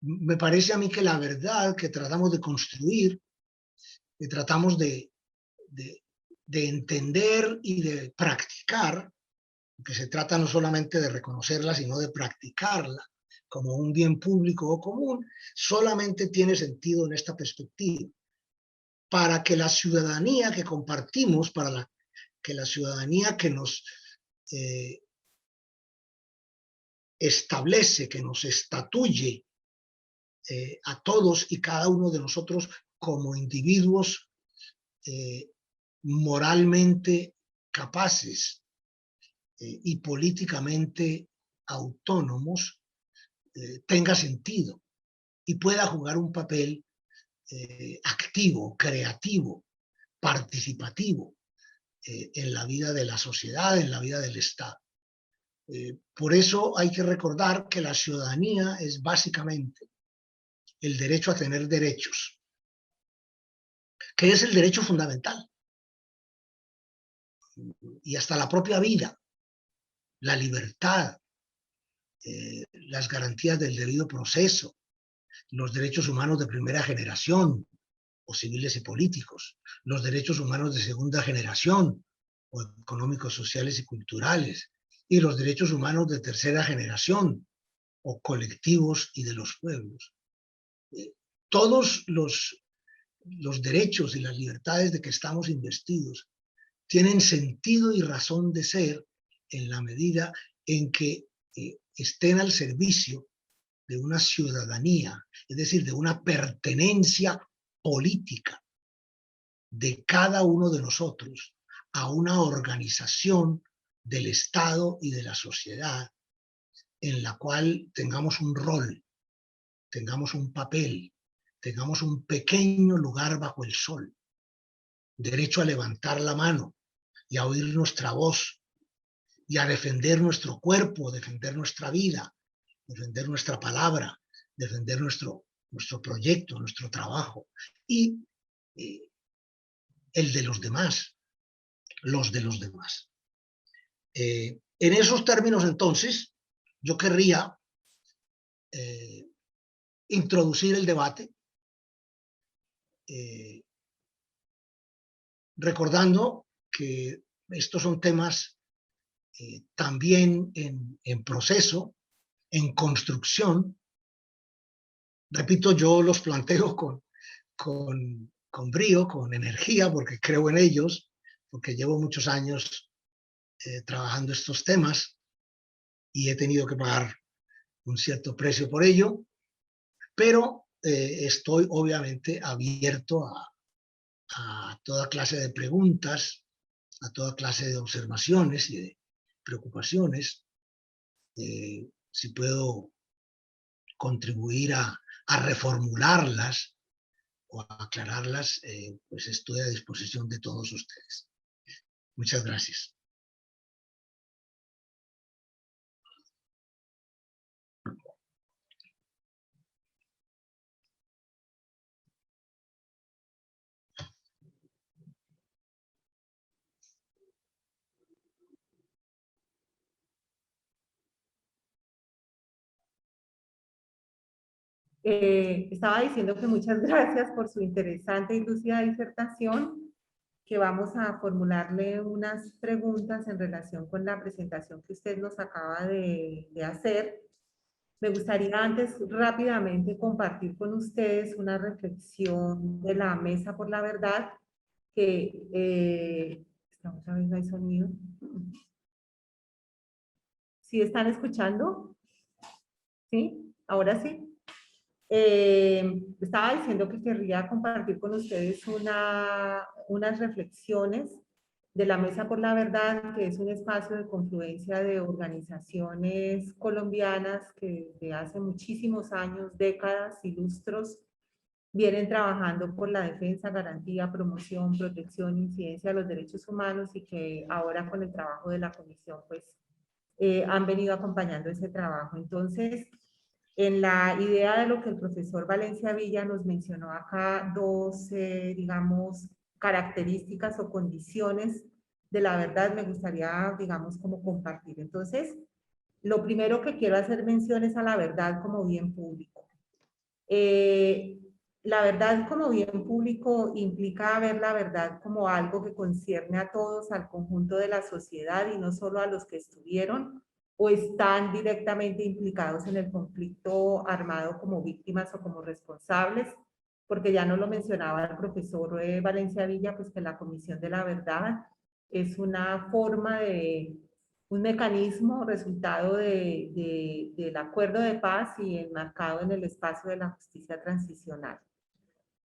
me parece a mí que la verdad que tratamos de construir, que tratamos de entender y de practicar, que se trata no solamente de reconocerla, sino de practicarla como un bien público o común, solamente tiene sentido en esta perspectiva. Para que la ciudadanía que compartimos, que la ciudadanía que nos establece, que nos estatuye a todos y cada uno de nosotros como individuos moralmente capaces y políticamente autónomos, tenga sentido y pueda jugar un papel activo, creativo, participativo en la vida de la sociedad, en la vida del Estado. Por eso hay que recordar que la ciudadanía es básicamente el derecho a tener derechos, que es el derecho fundamental, y hasta la propia vida, la libertad, las garantías del debido proceso, los derechos humanos de primera generación, o civiles y políticos, los derechos humanos de segunda generación, o económicos, sociales y culturales, y los derechos humanos de tercera generación, o colectivos y de los pueblos. Todos los derechos y las libertades de que estamos investidos tienen sentido y razón de ser en la medida en que estén al servicio de una ciudadanía, es decir, de una pertenencia política de cada uno de nosotros a una organización del Estado y de la sociedad en la cual tengamos un rol, tengamos un papel, tengamos un pequeño lugar bajo el sol, derecho a levantar la mano y a oír nuestra voz y a defender nuestro cuerpo, defender nuestra vida, defender nuestra palabra, defender nuestro proyecto, nuestro trabajo y el de los demás, los de los demás. En esos términos, entonces, yo querría introducir el debate recordando que estos son temas también en proceso, en construcción. Repito, yo los planteo con brío, con energía, porque creo en ellos, porque llevo muchos años trabajando estos temas y he tenido que pagar un cierto precio por ello, pero estoy obviamente abierto a toda clase de preguntas, a toda clase de observaciones y de preocupaciones. Si puedo contribuir a reformularlas o a aclararlas, pues estoy a disposición de todos ustedes. Muchas gracias. Estaba diciendo que muchas gracias por su interesante y lúcida disertación, que vamos a formularle unas preguntas en relación con la presentación que usted nos acaba de hacer. Me gustaría antes rápidamente compartir con ustedes una reflexión de la Mesa por la Verdad, que otra vez no hay sonido. ¿Sí están escuchando? ¿Sí? ¿Ahora sí? Estaba diciendo que querría compartir con ustedes unas reflexiones de la Mesa por la Verdad, que es un espacio de confluencia de organizaciones colombianas que desde hace muchísimos años, décadas y lustros, vienen trabajando por la defensa, garantía, promoción, protección, incidencia de los derechos humanos y que ahora con el trabajo de la comisión pues han venido acompañando ese trabajo. Entonces, en la idea de lo que el profesor Valencia Villa nos mencionó acá, dos, digamos, características o condiciones de la verdad, me gustaría, digamos, como compartir. Entonces, lo primero que quiero hacer mención es a la verdad como bien público. La verdad como bien público implica ver la verdad como algo que concierne a todos, al conjunto de la sociedad y no solo a los que estuvieron o están directamente implicados en el conflicto armado como víctimas o como responsables, porque ya no lo mencionaba el profesor Valencia Villa, pues que la Comisión de la Verdad es una forma de, un mecanismo resultado del acuerdo de paz y enmarcado en el espacio de la justicia transicional.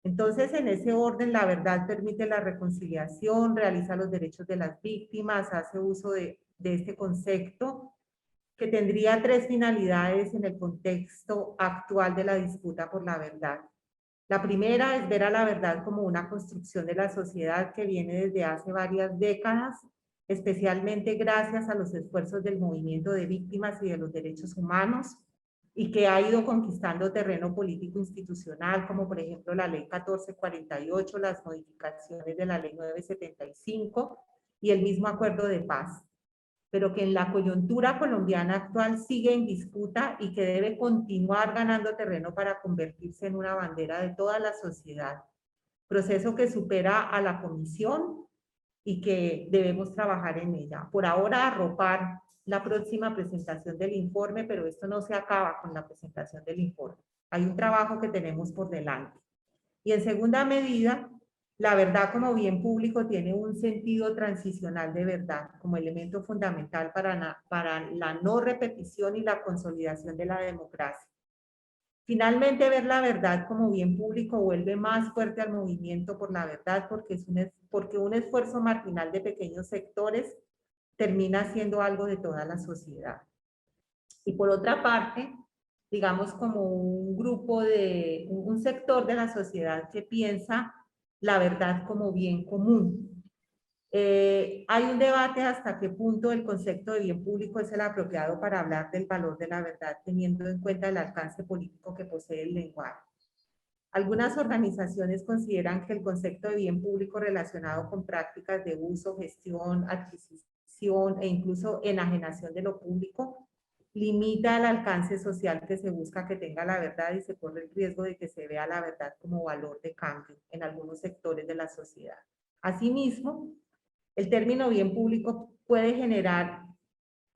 Entonces, en ese orden, la verdad permite la reconciliación, realiza los derechos de las víctimas, hace uso de este concepto que tendría tres finalidades en el contexto actual de la disputa por la verdad. La primera es ver a la verdad como una construcción de la sociedad que viene desde hace varias décadas, especialmente gracias a los esfuerzos del movimiento de víctimas y de los derechos humanos, y que ha ido conquistando terreno político institucional, como por ejemplo la Ley 1448, las modificaciones de la Ley 975 y el mismo Acuerdo de Paz, pero que en la coyuntura colombiana actual sigue en disputa y que debe continuar ganando terreno para convertirse en una bandera de toda la sociedad. Proceso que supera a la comisión y que debemos trabajar en ella. Por ahora, arropar la próxima presentación del informe, pero esto no se acaba con la presentación del informe. Hay un trabajo que tenemos por delante. Y en segunda medida, la verdad como bien público tiene un sentido transicional de verdad como elemento fundamental para la no repetición y la consolidación de la democracia. Finalmente, ver la verdad como bien público vuelve más fuerte al movimiento por la verdad porque un esfuerzo marginal de pequeños sectores termina siendo algo de toda la sociedad. Y por otra parte, digamos como un grupo de, un sector de la sociedad que piensa la verdad como bien común. Hay un debate hasta qué punto el concepto de bien público es el apropiado para hablar del valor de la verdad, teniendo en cuenta el alcance político que posee el lenguaje. Algunas organizaciones consideran que el concepto de bien público relacionado con prácticas de uso, gestión, adquisición e incluso enajenación de lo público limita el alcance social que se busca que tenga la verdad y se corre el riesgo de que se vea la verdad como valor de cambio en algunos sectores de la sociedad. Asimismo, el término bien público puede generar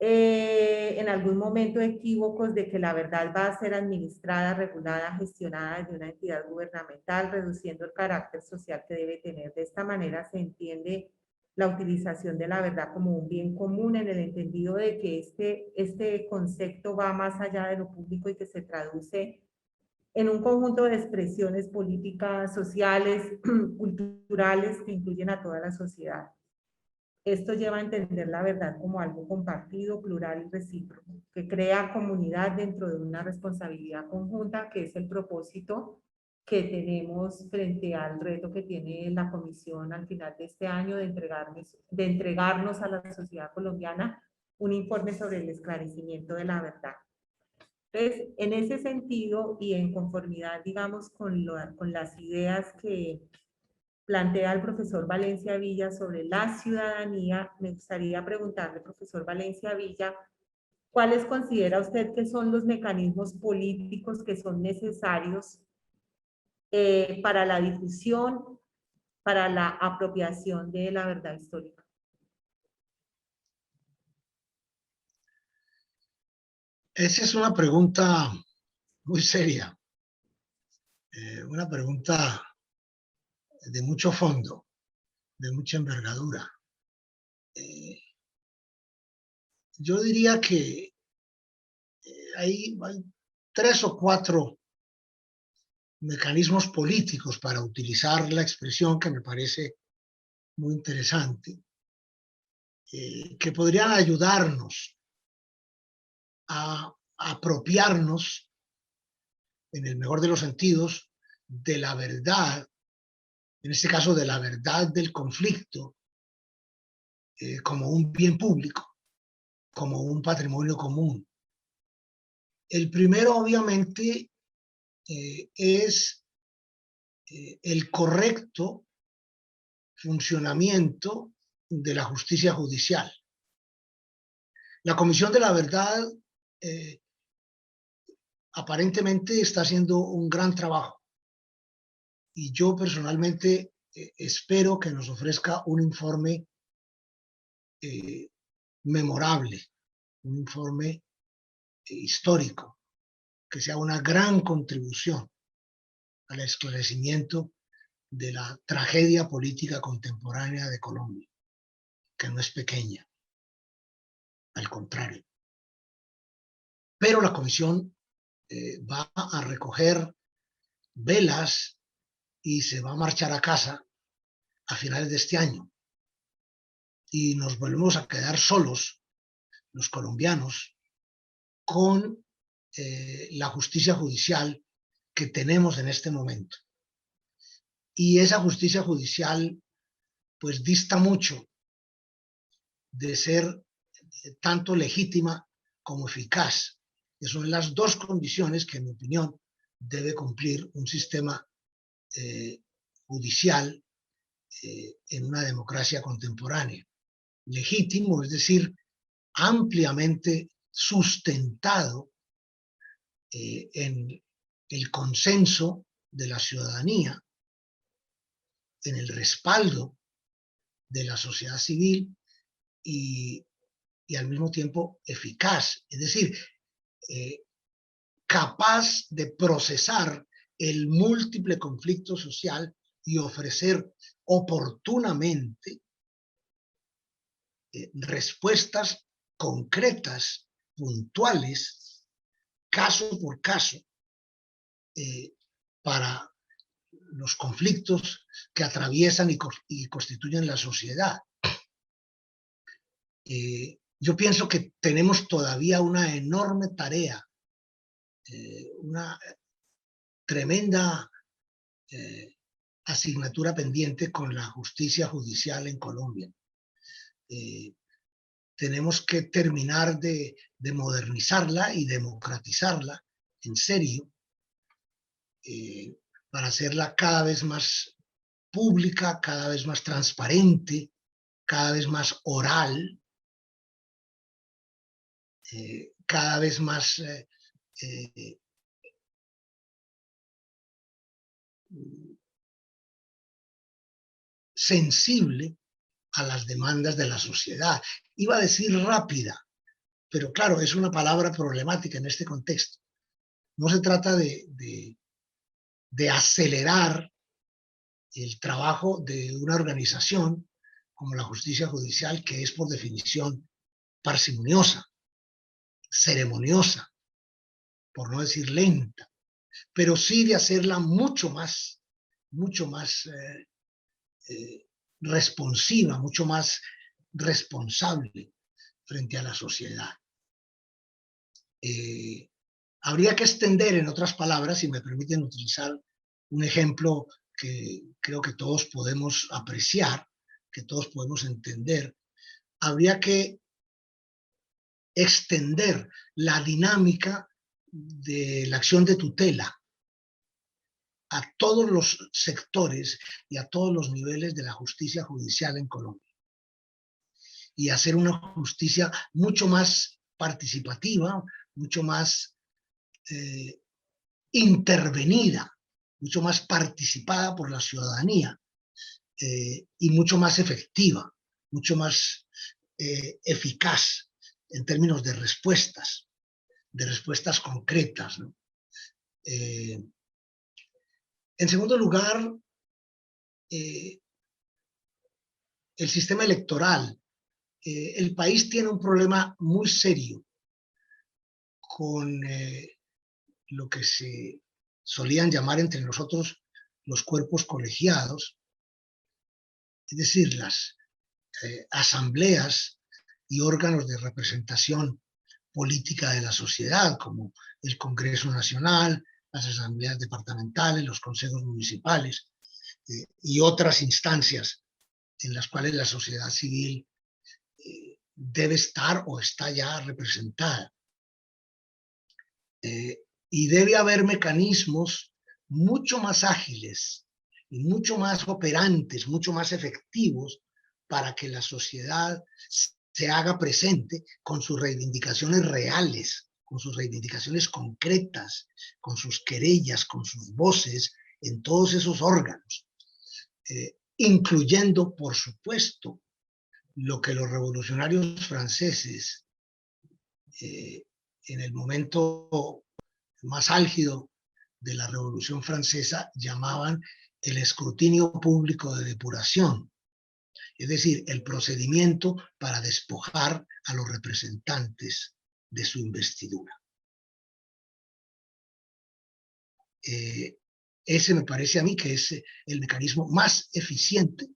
en algún momento equívocos de que la verdad va a ser administrada, regulada, gestionada desde una entidad gubernamental, reduciendo el carácter social que debe tener. De esta manera se entiende la utilización de la verdad como un bien común en el entendido de que este concepto va más allá de lo público y que se traduce en un conjunto de expresiones políticas, sociales, culturales que incluyen a toda la sociedad. Esto lleva a entender la verdad como algo compartido, plural y recíproco, que crea comunidad dentro de una responsabilidad conjunta, que es el propósito que tenemos frente al reto que tiene la Comisión al final de este año de entregarnos a la sociedad colombiana un informe sobre el esclarecimiento de la verdad. Entonces, en ese sentido y en conformidad, digamos, con las ideas que plantea el profesor Valencia Villa sobre la ciudadanía, me gustaría preguntarle, profesor Valencia Villa, ¿cuáles considera usted que son los mecanismos políticos que son necesarios para la difusión, para la apropiación de la verdad histórica? Esa es una pregunta muy seria, una pregunta de mucho fondo, de mucha envergadura. Yo diría que hay 3 o 4 mecanismos políticos para utilizar la expresión que me parece muy interesante, que podrían ayudarnos a apropiarnos, en el mejor de los sentidos, de la verdad, en este caso de la verdad del conflicto, como un bien público, como un patrimonio común. El primero, obviamente, es el correcto funcionamiento de la justicia judicial. La Comisión de la Verdad aparentemente está haciendo un gran trabajo y yo personalmente espero que nos ofrezca un informe memorable, un informe histórico, que sea una gran contribución al esclarecimiento de la tragedia política contemporánea de Colombia, que no es pequeña, al contrario. Pero la comisión va a recoger velas y se va a marchar a casa a finales de este año. Y nos volvemos a quedar solos, los colombianos, con la justicia judicial que tenemos en este momento. Y esa justicia judicial, pues, dista mucho de ser tanto legítima como eficaz, que son las 2 condiciones que, en mi opinión, debe cumplir un sistema judicial en una democracia contemporánea. Legítimo, es decir, ampliamente sustentado en el consenso de la ciudadanía, en el respaldo de la sociedad civil y al mismo tiempo eficaz, es decir, capaz de procesar el múltiple conflicto social y ofrecer oportunamente respuestas concretas, puntuales, caso por caso, para los conflictos que atraviesan y constituyen la sociedad. Yo pienso que tenemos todavía una enorme tarea, una tremenda asignatura pendiente con la justicia judicial en Colombia. Tenemos que terminar de modernizarla y democratizarla en serio, para hacerla cada vez más pública, cada vez más transparente, cada vez más oral, cada vez más sensible a las demandas de la sociedad. Iba a decir rápida, pero claro, es una palabra problemática en este contexto. No se trata de acelerar el trabajo de una organización como la justicia judicial, que es por definición parsimoniosa, ceremoniosa, por no decir lenta, pero sí de hacerla mucho más responsiva, mucho más responsable frente a la sociedad. Habría que extender, en otras palabras, si me permiten utilizar un ejemplo que creo que todos podemos apreciar, que todos podemos entender, habría que extender la dinámica de la acción de tutela a todos los sectores y a todos los niveles de la justicia judicial en Colombia. Y hacer una justicia mucho más participativa, mucho más intervenida, mucho más participada por la ciudadanía y mucho más efectiva, mucho más eficaz en términos de respuestas concretas, ¿no? En segundo lugar, el sistema electoral. El país tiene un problema muy serio con lo que se solían llamar entre nosotros los cuerpos colegiados, es decir, las asambleas y órganos de representación política de la sociedad, como el Congreso Nacional, las asambleas departamentales, los consejos municipales y otras instancias en las cuales la sociedad civil debe estar o está ya representada. Y debe haber mecanismos mucho más ágiles y mucho más operantes, mucho más efectivos para que la sociedad se haga presente con sus reivindicaciones reales, con sus reivindicaciones concretas, con sus querellas, con sus voces en todos esos órganos, incluyendo, por supuesto, lo que los revolucionarios franceses en el momento más álgido de la Revolución Francesa llamaban el escrutinio público de depuración, es decir, el procedimiento para despojar a los representantes de su investidura. Ese me parece a mí que es el mecanismo más eficiente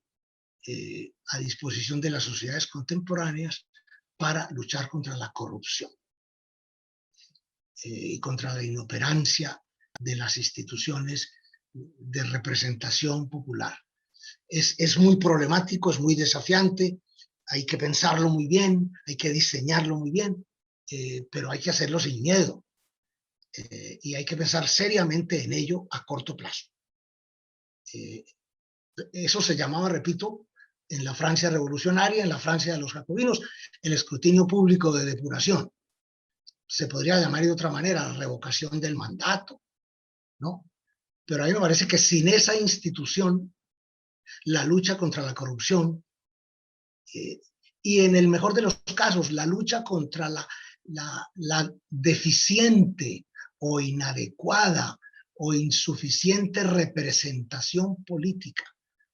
a disposición de las sociedades contemporáneas para luchar contra la corrupción y contra la inoperancia de las instituciones de representación popular. Es muy problemático, es muy desafiante, hay que pensarlo muy bien, hay que diseñarlo muy bien, pero hay que hacerlo sin miedo y hay que pensar seriamente en ello a corto plazo. Eso se llamaba, repito, en la Francia revolucionaria, en la Francia de los jacobinos, el escrutinio público de depuración. Se podría llamar de otra manera, revocación del mandato, ¿no? Pero a mí me parece que sin esa institución, la lucha contra la corrupción y en el mejor de los casos, la lucha contra la deficiente o inadecuada o insuficiente representación política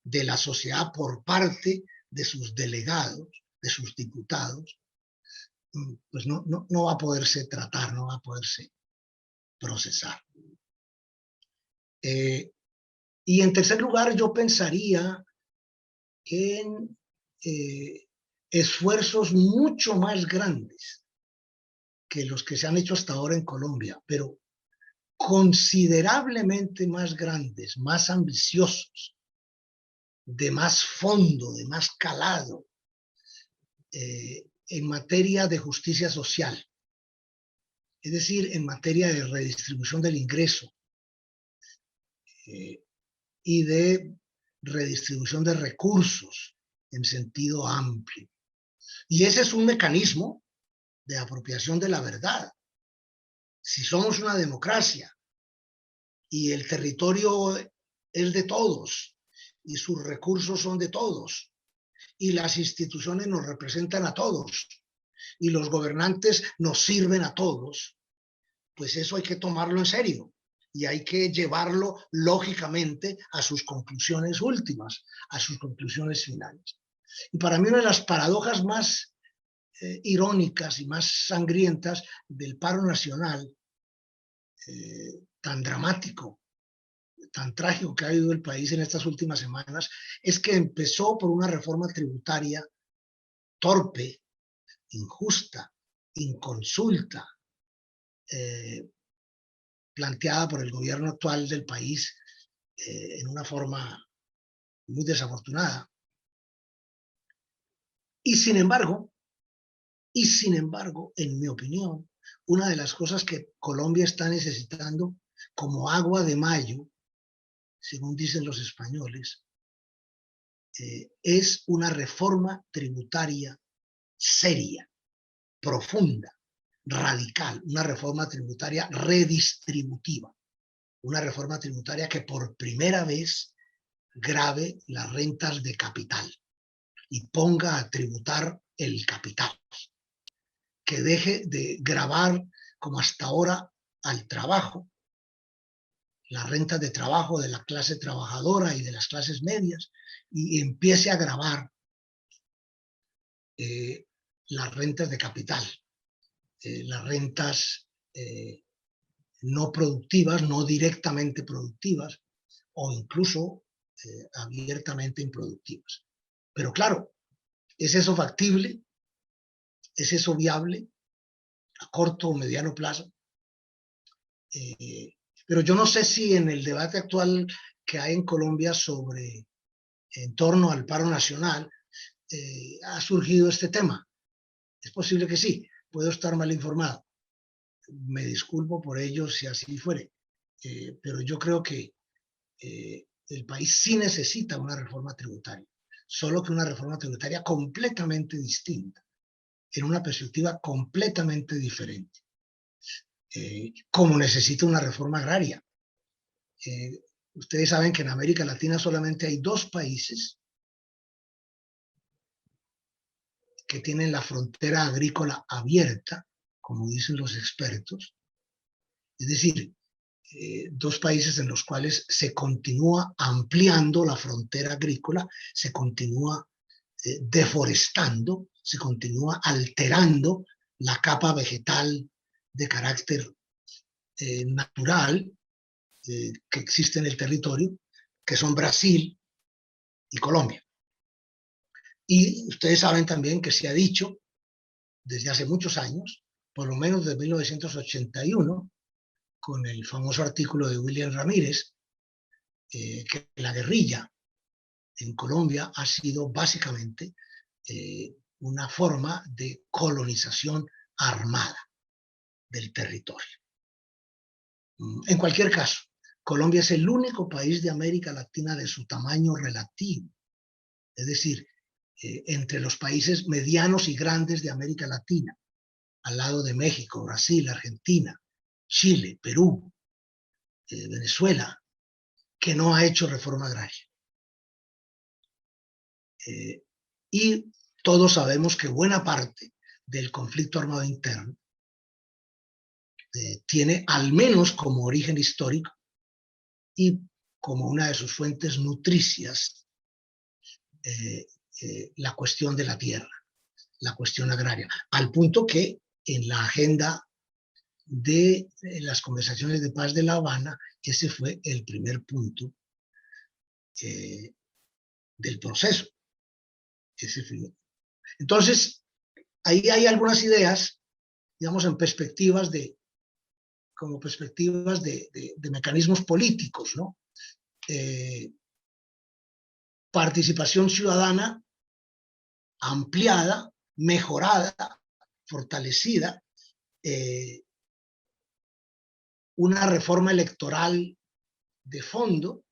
de la sociedad por parte de sus delegados, de sus diputados, pues no va a poderse tratar, no va a poderse procesar. Y en tercer lugar, yo pensaría en esfuerzos mucho más grandes que los que se han hecho hasta ahora en Colombia, pero considerablemente más grandes, más ambiciosos, de más fondo, de más calado, en materia de justicia social, es decir, en materia de redistribución del ingreso y de redistribución de recursos en sentido amplio. Y ese es un mecanismo de apropiación de la verdad. Si somos una democracia y el territorio es de todos y sus recursos son de todos y las instituciones nos representan a todos y los gobernantes nos sirven a todos, pues eso hay que tomarlo en serio y hay que llevarlo lógicamente a sus conclusiones últimas, a sus conclusiones finales. Y para mí una de las paradojas más irónicas y más sangrientas del paro nacional, tan dramático, tan trágico que ha vivido el país en estas últimas semanas, es que empezó por una reforma tributaria torpe, injusta, inconsulta, planteada por el gobierno actual del país en una forma muy desafortunada. Y sin embargo, en mi opinión, una de las cosas que Colombia está necesitando como agua de mayo, según dicen los españoles, es una reforma tributaria seria, profunda, radical, una reforma tributaria redistributiva, una reforma tributaria que por primera vez grave las rentas de capital y ponga a tributar el capital, que deje de gravar como hasta ahora al trabajo, las rentas de trabajo de la clase trabajadora y de las clases medias, y empiece a gravar las rentas de capital, las rentas no productivas, no directamente productivas, o incluso abiertamente improductivas. Pero claro, ¿es eso factible? ¿Es eso viable a corto o mediano plazo? Pero yo no sé si en el debate actual que hay en Colombia en torno al paro nacional, ha surgido este tema. Es posible que sí, puedo estar mal informado. Me disculpo por ello si así fuere, pero yo creo que el país sí necesita una reforma tributaria, solo que una reforma tributaria completamente distinta, en una perspectiva completamente diferente, como necesita una reforma agraria. Ustedes saben que en América Latina solamente hay 2 países que tienen la frontera agrícola abierta, como dicen los expertos, es decir, 2 países en los cuales se continúa ampliando la frontera agrícola, se continúa deforestando, se continúa alterando la capa vegetal de carácter natural que existe en el territorio, que son Brasil y Colombia. Y ustedes saben también que se ha dicho desde hace muchos años, por lo menos desde 1981, con el famoso artículo de William Ramírez, que la guerrilla en Colombia ha sido básicamente una forma de colonización armada del territorio. En cualquier caso, Colombia es el único país de América Latina de su tamaño relativo, es decir, entre los países medianos y grandes de América Latina, al lado de México, Brasil, Argentina, Chile, Perú, Venezuela, que no ha hecho reforma agraria. Y todos sabemos que buena parte del conflicto armado interno tiene al menos como origen histórico y como una de sus fuentes nutricias la cuestión de la tierra, la cuestión agraria, al punto que en la agenda de las conversaciones de paz de La Habana, ese fue el primer punto del proceso. Entonces, ahí hay algunas ideas, digamos, en perspectivas como perspectivas de mecanismos políticos, ¿no? Participación ciudadana ampliada, mejorada, fortalecida, una reforma electoral de fondo,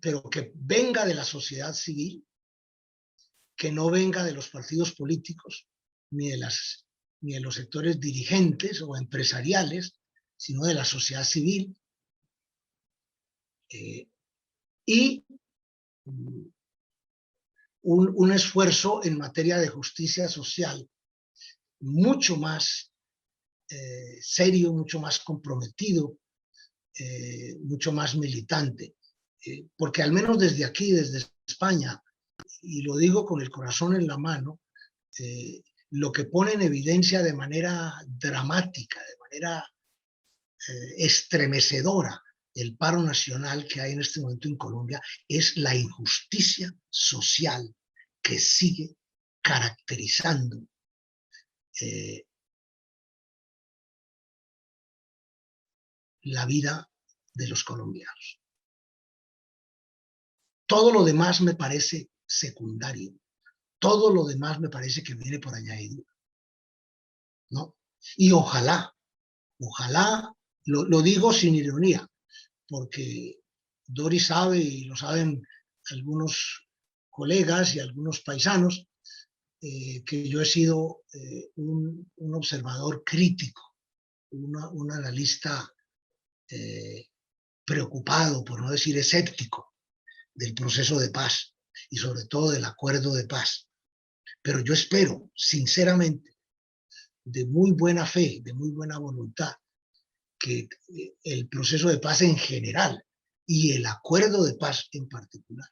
pero que venga de la sociedad civil, que no venga de los partidos políticos, ni de los sectores dirigentes o empresariales, sino de la sociedad civil. Y un esfuerzo en materia de justicia social mucho más serio, mucho más comprometido, mucho más militante. Porque al menos desde aquí, desde España, y lo digo con el corazón en la mano, lo que pone en evidencia de manera dramática, de manera estremecedora el paro nacional que hay en este momento en Colombia es la injusticia social que sigue caracterizando la vida de los colombianos. Todo lo demás me parece secundario. Todo lo demás me parece que viene por añadidura, ¿no? Y ojalá, lo digo sin ironía, porque Doris sabe, y lo saben algunos colegas y algunos paisanos, que yo he sido un observador crítico, un analista preocupado, por no decir escéptico, del proceso de paz y sobre todo del acuerdo de paz. Pero yo espero, sinceramente, de muy buena fe, de muy buena voluntad, que el proceso de paz en general y el acuerdo de paz en particular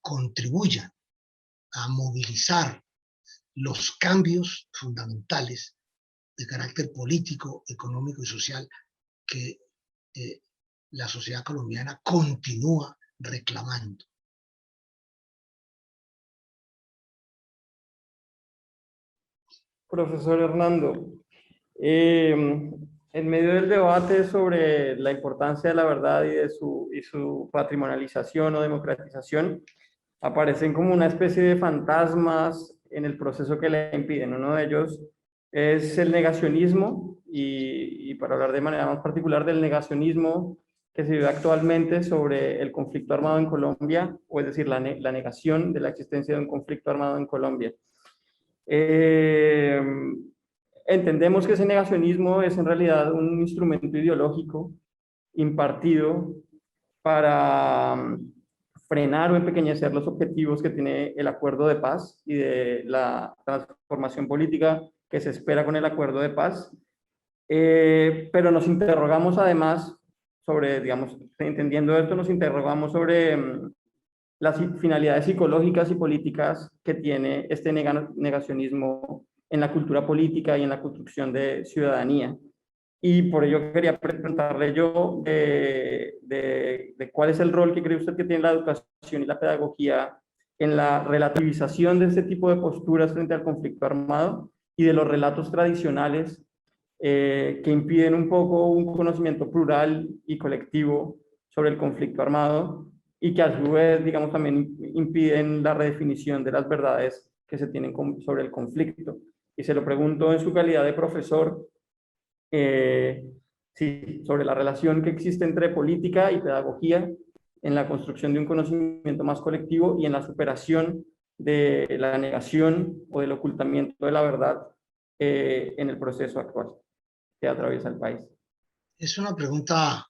contribuyan a movilizar los cambios fundamentales de carácter político, económico y social que la sociedad colombiana continúa reclamando. Profesor Hernando, en medio del debate sobre la importancia de la verdad y su patrimonialización o democratización, aparecen como una especie de fantasmas en el proceso que le impiden. Uno de ellos es el negacionismo y para hablar de manera más particular del negacionismo que se vive actualmente sobre el conflicto armado en Colombia, o es decir, la negación de la existencia de un conflicto armado en Colombia. Entendemos que ese negacionismo es en realidad un instrumento ideológico impartido para frenar o empequeñecer los objetivos que tiene el acuerdo de paz y de la transformación política que se espera con el acuerdo de paz. Pero nos interrogamos además sobre, digamos, entendiendo esto, nos interrogamos sobre las finalidades psicológicas y políticas que tiene este negacionismo en la cultura política y en la construcción de ciudadanía. Y por ello quería preguntarle yo de cuál es el rol que cree usted que tiene la educación y la pedagogía en la relativización de este tipo de posturas frente al conflicto armado y de los relatos tradicionales que impiden un poco un conocimiento plural y colectivo sobre el conflicto armado y que a su vez, digamos, también impiden la redefinición de las verdades que se tienen sobre el conflicto. Y se lo pregunto en su calidad de profesor, sí, sobre la relación que existe entre política y pedagogía en la construcción de un conocimiento más colectivo y en la superación de la negación o del ocultamiento de la verdad en el proceso actual que atraviesa el país. Es una pregunta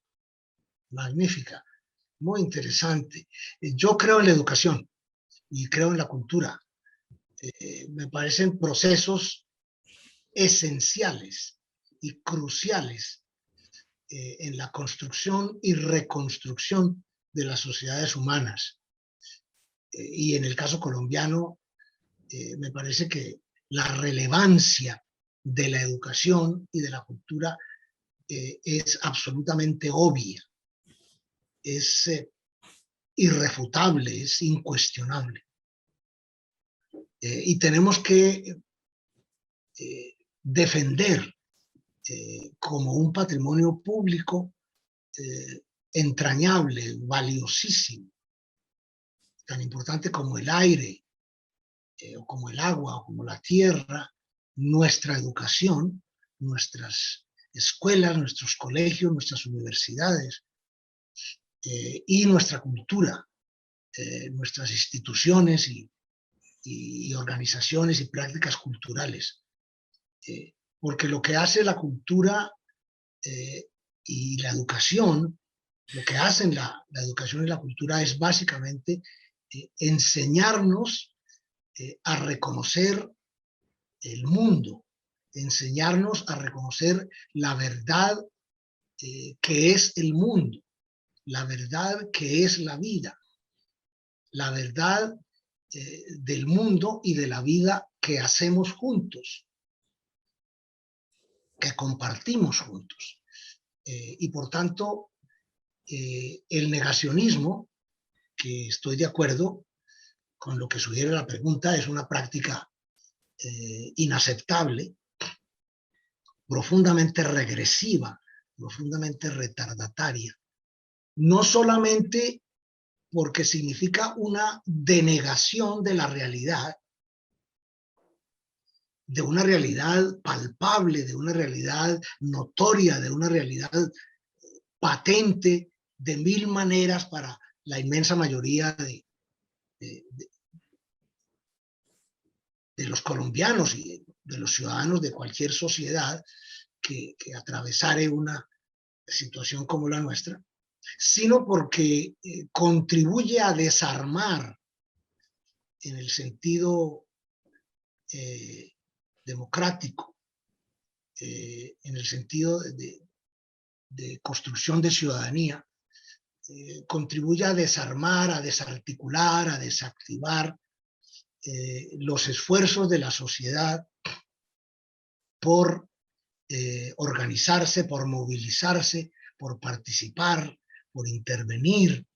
magnífica, muy interesante. Yo creo en la educación y creo en la cultura. Me parecen procesos esenciales y cruciales en la construcción y reconstrucción de las sociedades humanas. Y en el caso colombiano, me parece que la relevancia de la educación y de la cultura es absolutamente obvia, es irrefutable, es incuestionable. Y tenemos que defender como un patrimonio público entrañable, valiosísimo, tan importante como el aire, o como el agua, o como la tierra, nuestra educación, nuestras escuelas, nuestros colegios, nuestras universidades y nuestra cultura, nuestras instituciones y organizaciones y prácticas culturales. porque lo que hace la cultura y la educación, lo que hacen la educación y la cultura es básicamente enseñarnos a reconocer el mundo, enseñarnos a reconocer la verdad que es el mundo, la verdad que es la vida, la verdad del mundo y de la vida que hacemos juntos, que compartimos juntos. Y por tanto, el negacionismo, que estoy de acuerdo con lo que sugiere la pregunta, es una práctica inaceptable, profundamente regresiva, profundamente retardataria. No solamente porque significa una denegación de la realidad, de una realidad palpable, de una realidad notoria, de una realidad patente, de mil maneras para la inmensa mayoría de los colombianos y de los ciudadanos de cualquier sociedad que atravesare una situación como la nuestra, sino porque contribuye a desarmar en el sentido democrático, en el sentido de construcción de ciudadanía, contribuye a desarmar, a desarticular, a desactivar los esfuerzos de la sociedad por organizarse, por movilizarse, por participar, por intervenir,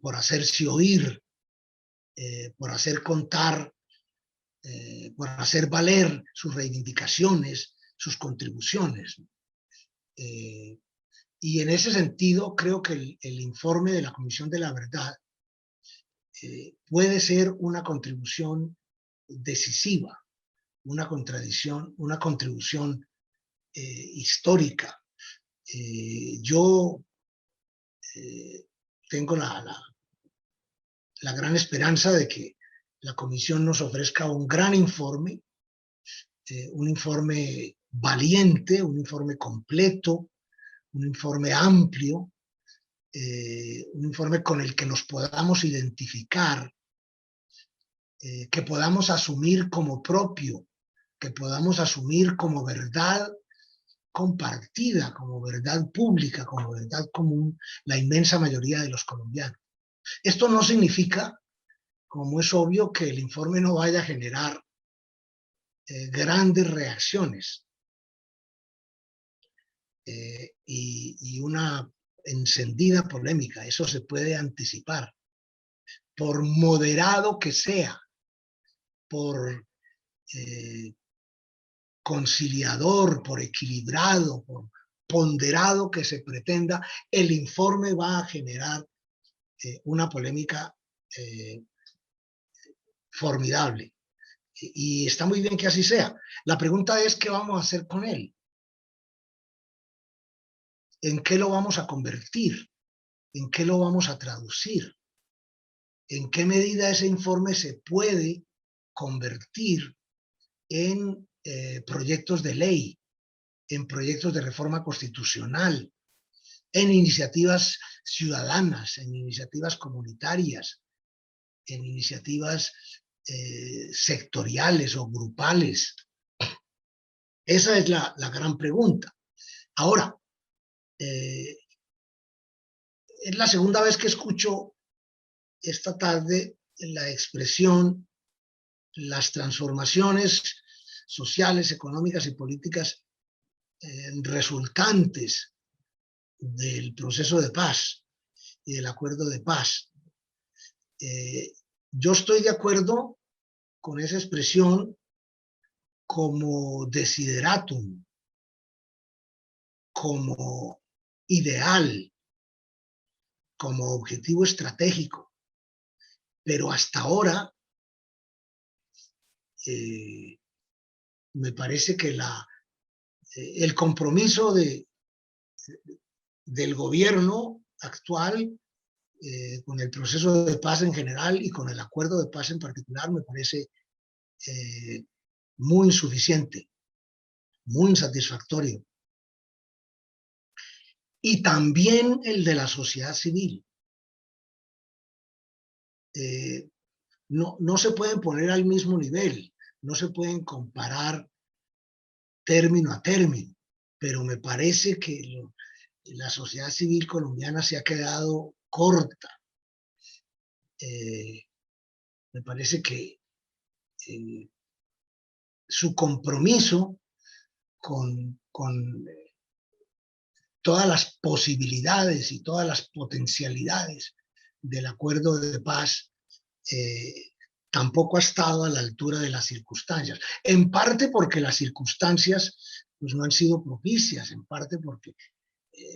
por hacerse oír, por hacer contar, por hacer valer sus reivindicaciones, sus contribuciones. Y en ese sentido creo que el informe de la Comisión de la Verdad puede ser una contribución decisiva, una contribución histórica. Yo tengo la gran esperanza de que la Comisión nos ofrezca un gran informe, un informe valiente, un informe completo, un informe amplio, un informe con el que nos podamos identificar, que podamos asumir como propio, que podamos asumir como verdad compartida, como verdad pública, como verdad común, la inmensa mayoría de los colombianos. Esto no significa, como es obvio, que el informe no vaya a generar grandes reacciones y una encendida polémica. Eso se puede anticipar. Por moderado que sea, por conciliador, por equilibrado, por ponderado que se pretenda, el informe va a generar una polémica formidable. Y está muy bien que así sea. La pregunta es, ¿qué vamos a hacer con él? ¿En qué lo vamos a convertir? ¿En qué lo vamos a traducir? ¿En qué medida ese informe se puede convertir en proyectos de ley, en proyectos de reforma constitucional, en iniciativas ciudadanas, en iniciativas comunitarias, en iniciativas sectoriales o grupales? Esa es la gran pregunta. Ahora, es la segunda vez que escucho esta tarde la expresión las transformaciones sociales, económicas y políticas resultantes del proceso de paz y del acuerdo de paz. Yo estoy de acuerdo con esa expresión como desideratum, como ideal, como objetivo estratégico, pero hasta ahora me parece que el compromiso del gobierno actual con el proceso de paz en general y con el acuerdo de paz en particular me parece muy insuficiente. muy insatisfactorio. Y también el de la sociedad civil. No se pueden poner al mismo nivel, no se pueden comparar término a término, pero me parece que la sociedad civil colombiana se ha quedado corta. Me parece que su compromiso con todas las posibilidades y todas las potencialidades del acuerdo de paz tampoco ha estado a la altura de las circunstancias. En parte porque las circunstancias pues, no han sido propicias, en parte porque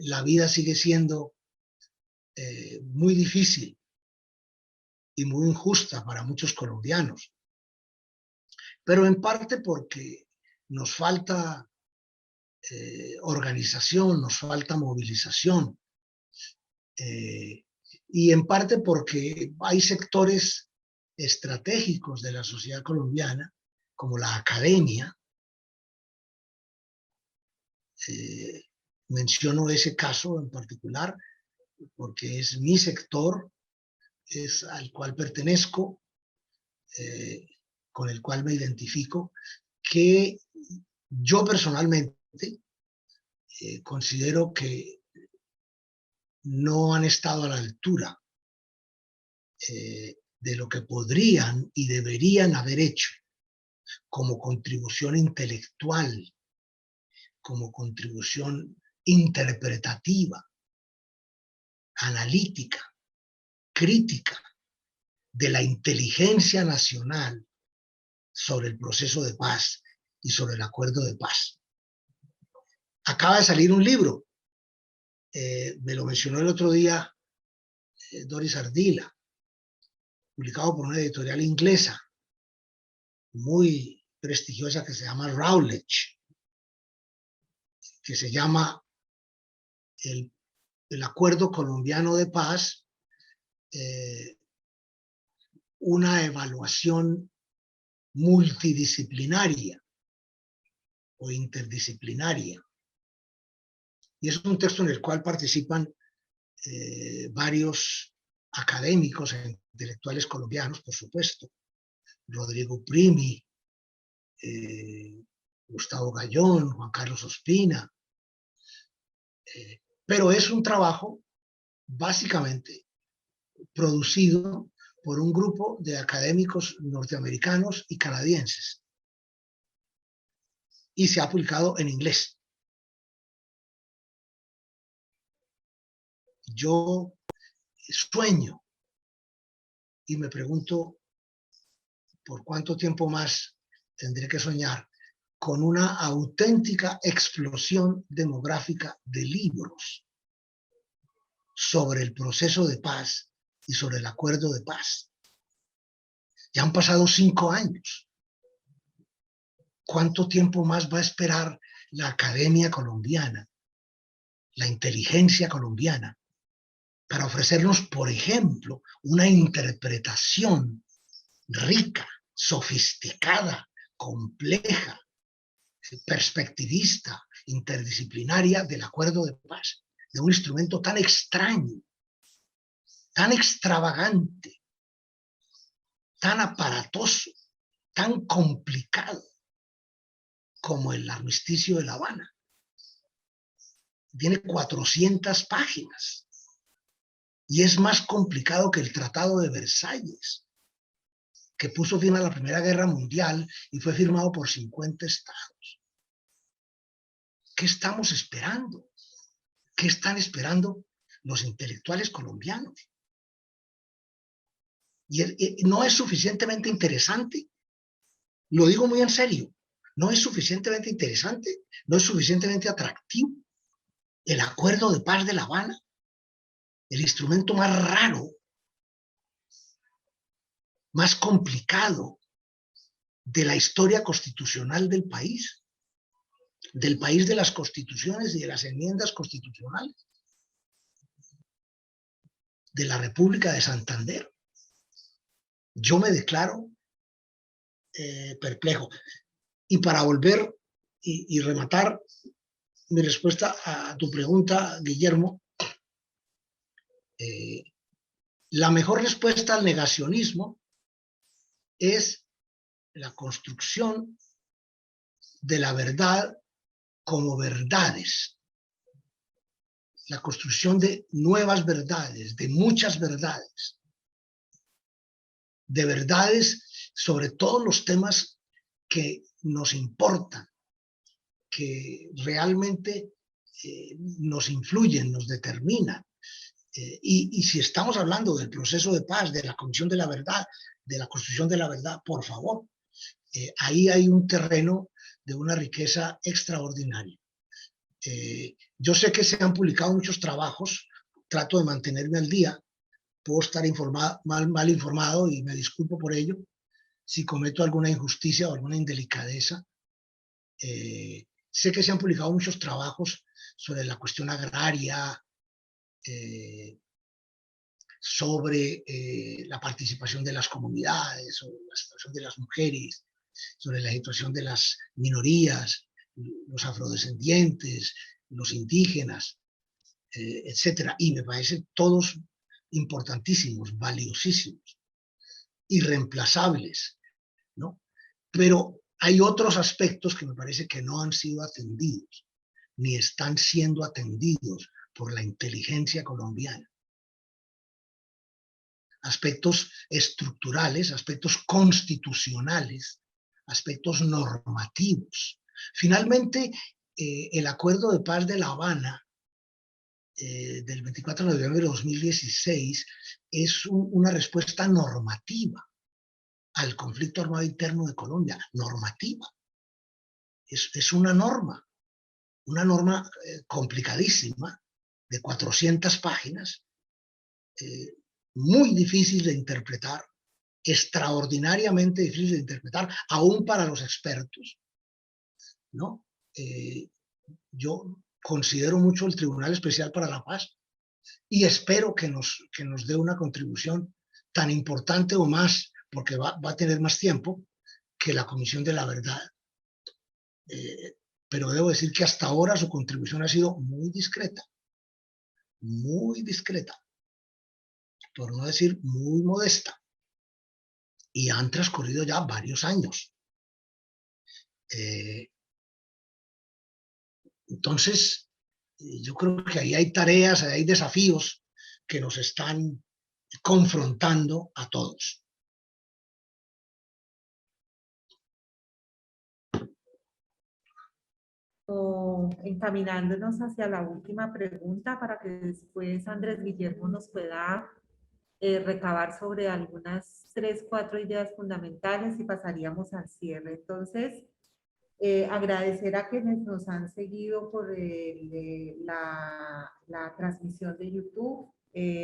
la vida sigue siendo muy difícil y muy injusta para muchos colombianos, pero en parte porque nos falta organización, nos falta movilización, y en parte porque hay sectores estratégicos de la sociedad colombiana, como la academia. Menciono ese caso en particular porque es mi sector, es al cual pertenezco, con el cual me identifico, que yo personalmente considero que no han estado a la altura de lo que podrían y deberían haber hecho como contribución intelectual, como contribución interpretativa, analítica, crítica de la inteligencia nacional sobre el proceso de paz y sobre el acuerdo de paz. Acaba de salir un libro, me lo mencionó el otro día Doris Ardila, publicado por una editorial inglesa muy prestigiosa que se llama Routledge, que se llama el Acuerdo Colombiano de Paz, una evaluación multidisciplinaria o interdisciplinaria. Y es un texto en el cual participan varios académicos e intelectuales colombianos, por supuesto. Rodrigo Primi, Gustavo Gallón, Juan Carlos Ospina. Pero es un trabajo básicamente producido por un grupo de académicos norteamericanos y canadienses. Y se ha publicado en inglés. Yo sueño y me pregunto por cuánto tiempo más tendré que soñar con una auténtica explosión demográfica de libros sobre el proceso de paz y sobre el acuerdo de paz. Ya han pasado 5 años. ¿Cuánto tiempo más va a esperar la academia colombiana, la inteligencia colombiana, para ofrecernos, por ejemplo, una interpretación rica, sofisticada, compleja, perspectivista, interdisciplinaria del acuerdo de paz, de un instrumento tan extraño, tan extravagante, tan aparatoso, tan complicado como el armisticio de La Habana? Tiene 400 páginas y es más complicado que el Tratado de Versalles, que puso fin a la Primera Guerra Mundial y fue firmado por 50 estados. ¿Qué estamos esperando? ¿Qué están esperando los intelectuales colombianos? Y no es suficientemente interesante, lo digo muy en serio, no es suficientemente interesante, no es suficientemente atractivo el acuerdo de paz de La Habana, el instrumento más raro, más complicado de la historia constitucional del país de las constituciones y de las enmiendas constitucionales de la República de Santander. Yo me declaro perplejo. Y para volver y rematar mi respuesta a tu pregunta, Guillermo, la mejor respuesta al negacionismo es la construcción de la verdad como verdades, la construcción de nuevas verdades, de muchas verdades, de verdades sobre todos los temas que nos importan, que realmente nos influyen, nos determinan. Y si estamos hablando del proceso de paz, de la Comisión de la Verdad, de la construcción de la verdad, por favor, ahí hay un terreno de una riqueza extraordinaria. Yo sé que se han publicado muchos trabajos, trato de mantenerme al día, puedo estar mal informado y me disculpo por ello. Si cometo alguna injusticia o alguna indelicadeza, sé que se han publicado muchos trabajos sobre la cuestión agraria, sobre la participación de las comunidades, sobre la situación de las mujeres, sobre la situación de las minorías, los afrodescendientes, los indígenas, etcétera. Y me parecen todos importantísimos, valiosísimos, irreemplazables, ¿no? Pero hay otros aspectos que me parece que no han sido atendidos, ni están siendo atendidos por la inteligencia colombiana. Aspectos estructurales, aspectos constitucionales, aspectos normativos. Finalmente, el Acuerdo de Paz de La Habana del 24 de noviembre de 2016 es una respuesta normativa al conflicto armado interno de Colombia, normativa. Es una norma complicadísima, de 400 páginas, muy difícil de interpretar, extraordinariamente difícil de interpretar, aún para los expertos, ¿no? Yo considero mucho el Tribunal Especial para la Paz y espero que nos dé una contribución tan importante o más, porque va a tener más tiempo, que la Comisión de la Verdad. Pero debo decir que hasta ahora su contribución ha sido muy discreta, por no decir muy modesta. Y han transcurrido ya varios años. Entonces, yo creo que ahí hay tareas, hay desafíos que nos están confrontando a todos. Encaminándonos hacia la última pregunta para que después Andrés Guillermo nos pueda recabar sobre algunas 3, 4 ideas fundamentales y pasaríamos al cierre. Entonces, agradecer a quienes nos han seguido por la transmisión de YouTube,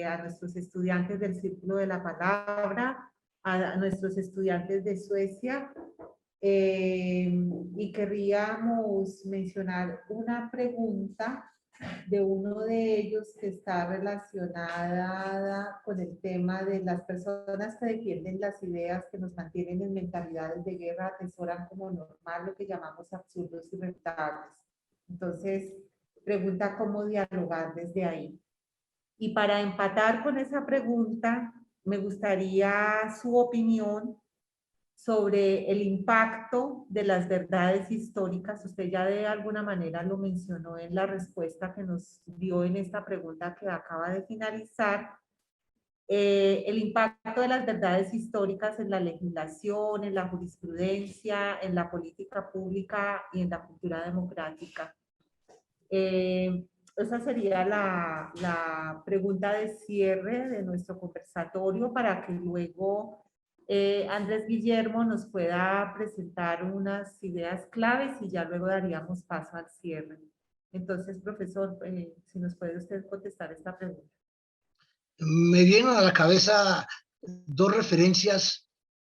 a nuestros estudiantes del Círculo de la Palabra, a nuestros estudiantes de Suecia, y querríamos mencionar una pregunta de uno de ellos que está relacionada con el tema de las personas que defienden las ideas que nos mantienen en mentalidades de guerra, atesoran como normal lo que llamamos absurdos irrefutables. Entonces, pregunta cómo dialogar desde ahí. Y para empatar con esa pregunta, me gustaría su opinión sobre el impacto de las verdades históricas. Usted ya de alguna manera lo mencionó en la respuesta que nos dio en esta pregunta que acaba de finalizar. El impacto de las verdades históricas en la legislación, en la jurisprudencia, en la política pública y en la cultura democrática. Esa sería la pregunta de cierre de nuestro conversatorio para que luego Andrés Guillermo nos pueda presentar unas ideas claves y ya luego daríamos paso al cierre. Entonces, profesor, si nos puede usted contestar esta pregunta. Me vienen a la cabeza dos referencias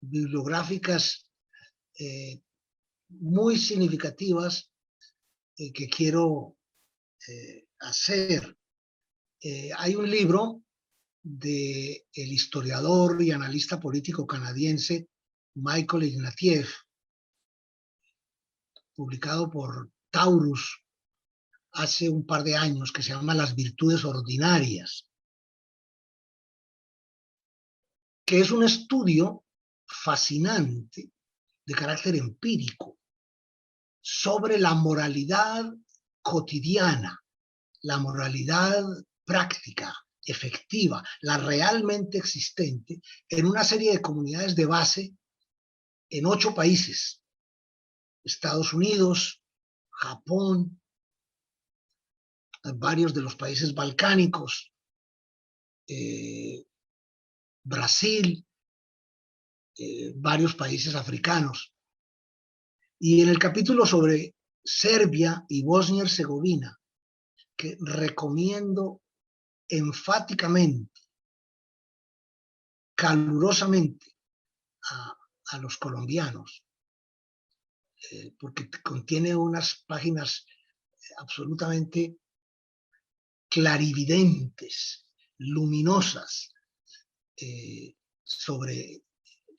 bibliográficas muy significativas que quiero hacer. Hay un libro del historiador y analista político canadiense Michael Ignatieff, publicado por Taurus hace un par de años, que se llama Las virtudes ordinarias, que es un estudio fascinante de carácter empírico sobre la moralidad cotidiana, la moralidad práctica, efectiva, la realmente existente en una serie de comunidades de base en 8 países: Estados Unidos, Japón, varios de los países balcánicos, Brasil, varios países africanos. Y en el capítulo sobre Serbia y Bosnia y Herzegovina, que recomiendo enfáticamente, calurosamente a los colombianos, porque contiene unas páginas absolutamente clarividentes, luminosas, sobre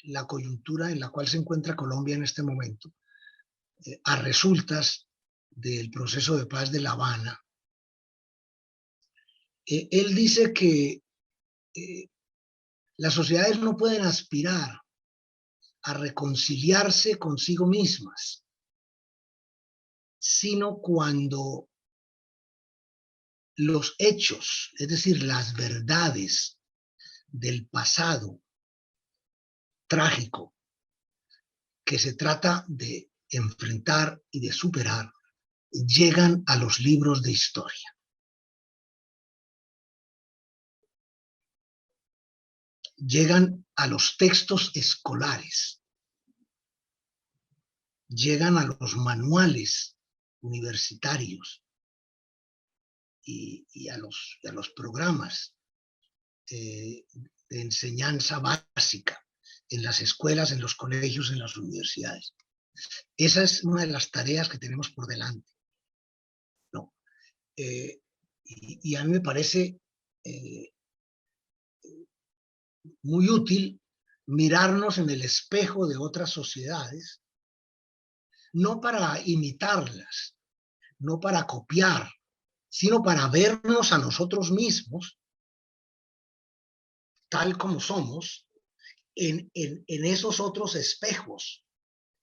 la coyuntura en la cual se encuentra Colombia en este momento, a resultas del proceso de paz de La Habana. Él dice que las sociedades no pueden aspirar a reconciliarse consigo mismas, sino cuando los hechos, es decir, las verdades del pasado trágico que se trata de enfrentar y de superar, llegan a los libros de historia. Llegan a los textos escolares, llegan a los manuales universitarios y a los programas de enseñanza básica en las escuelas, en los colegios, en las universidades. Esa es una de las tareas que tenemos por delante, ¿no? Y a mí me parece muy útil mirarnos en el espejo de otras sociedades, no para imitarlas, no para copiar, sino para vernos a nosotros mismos tal como somos en esos otros espejos,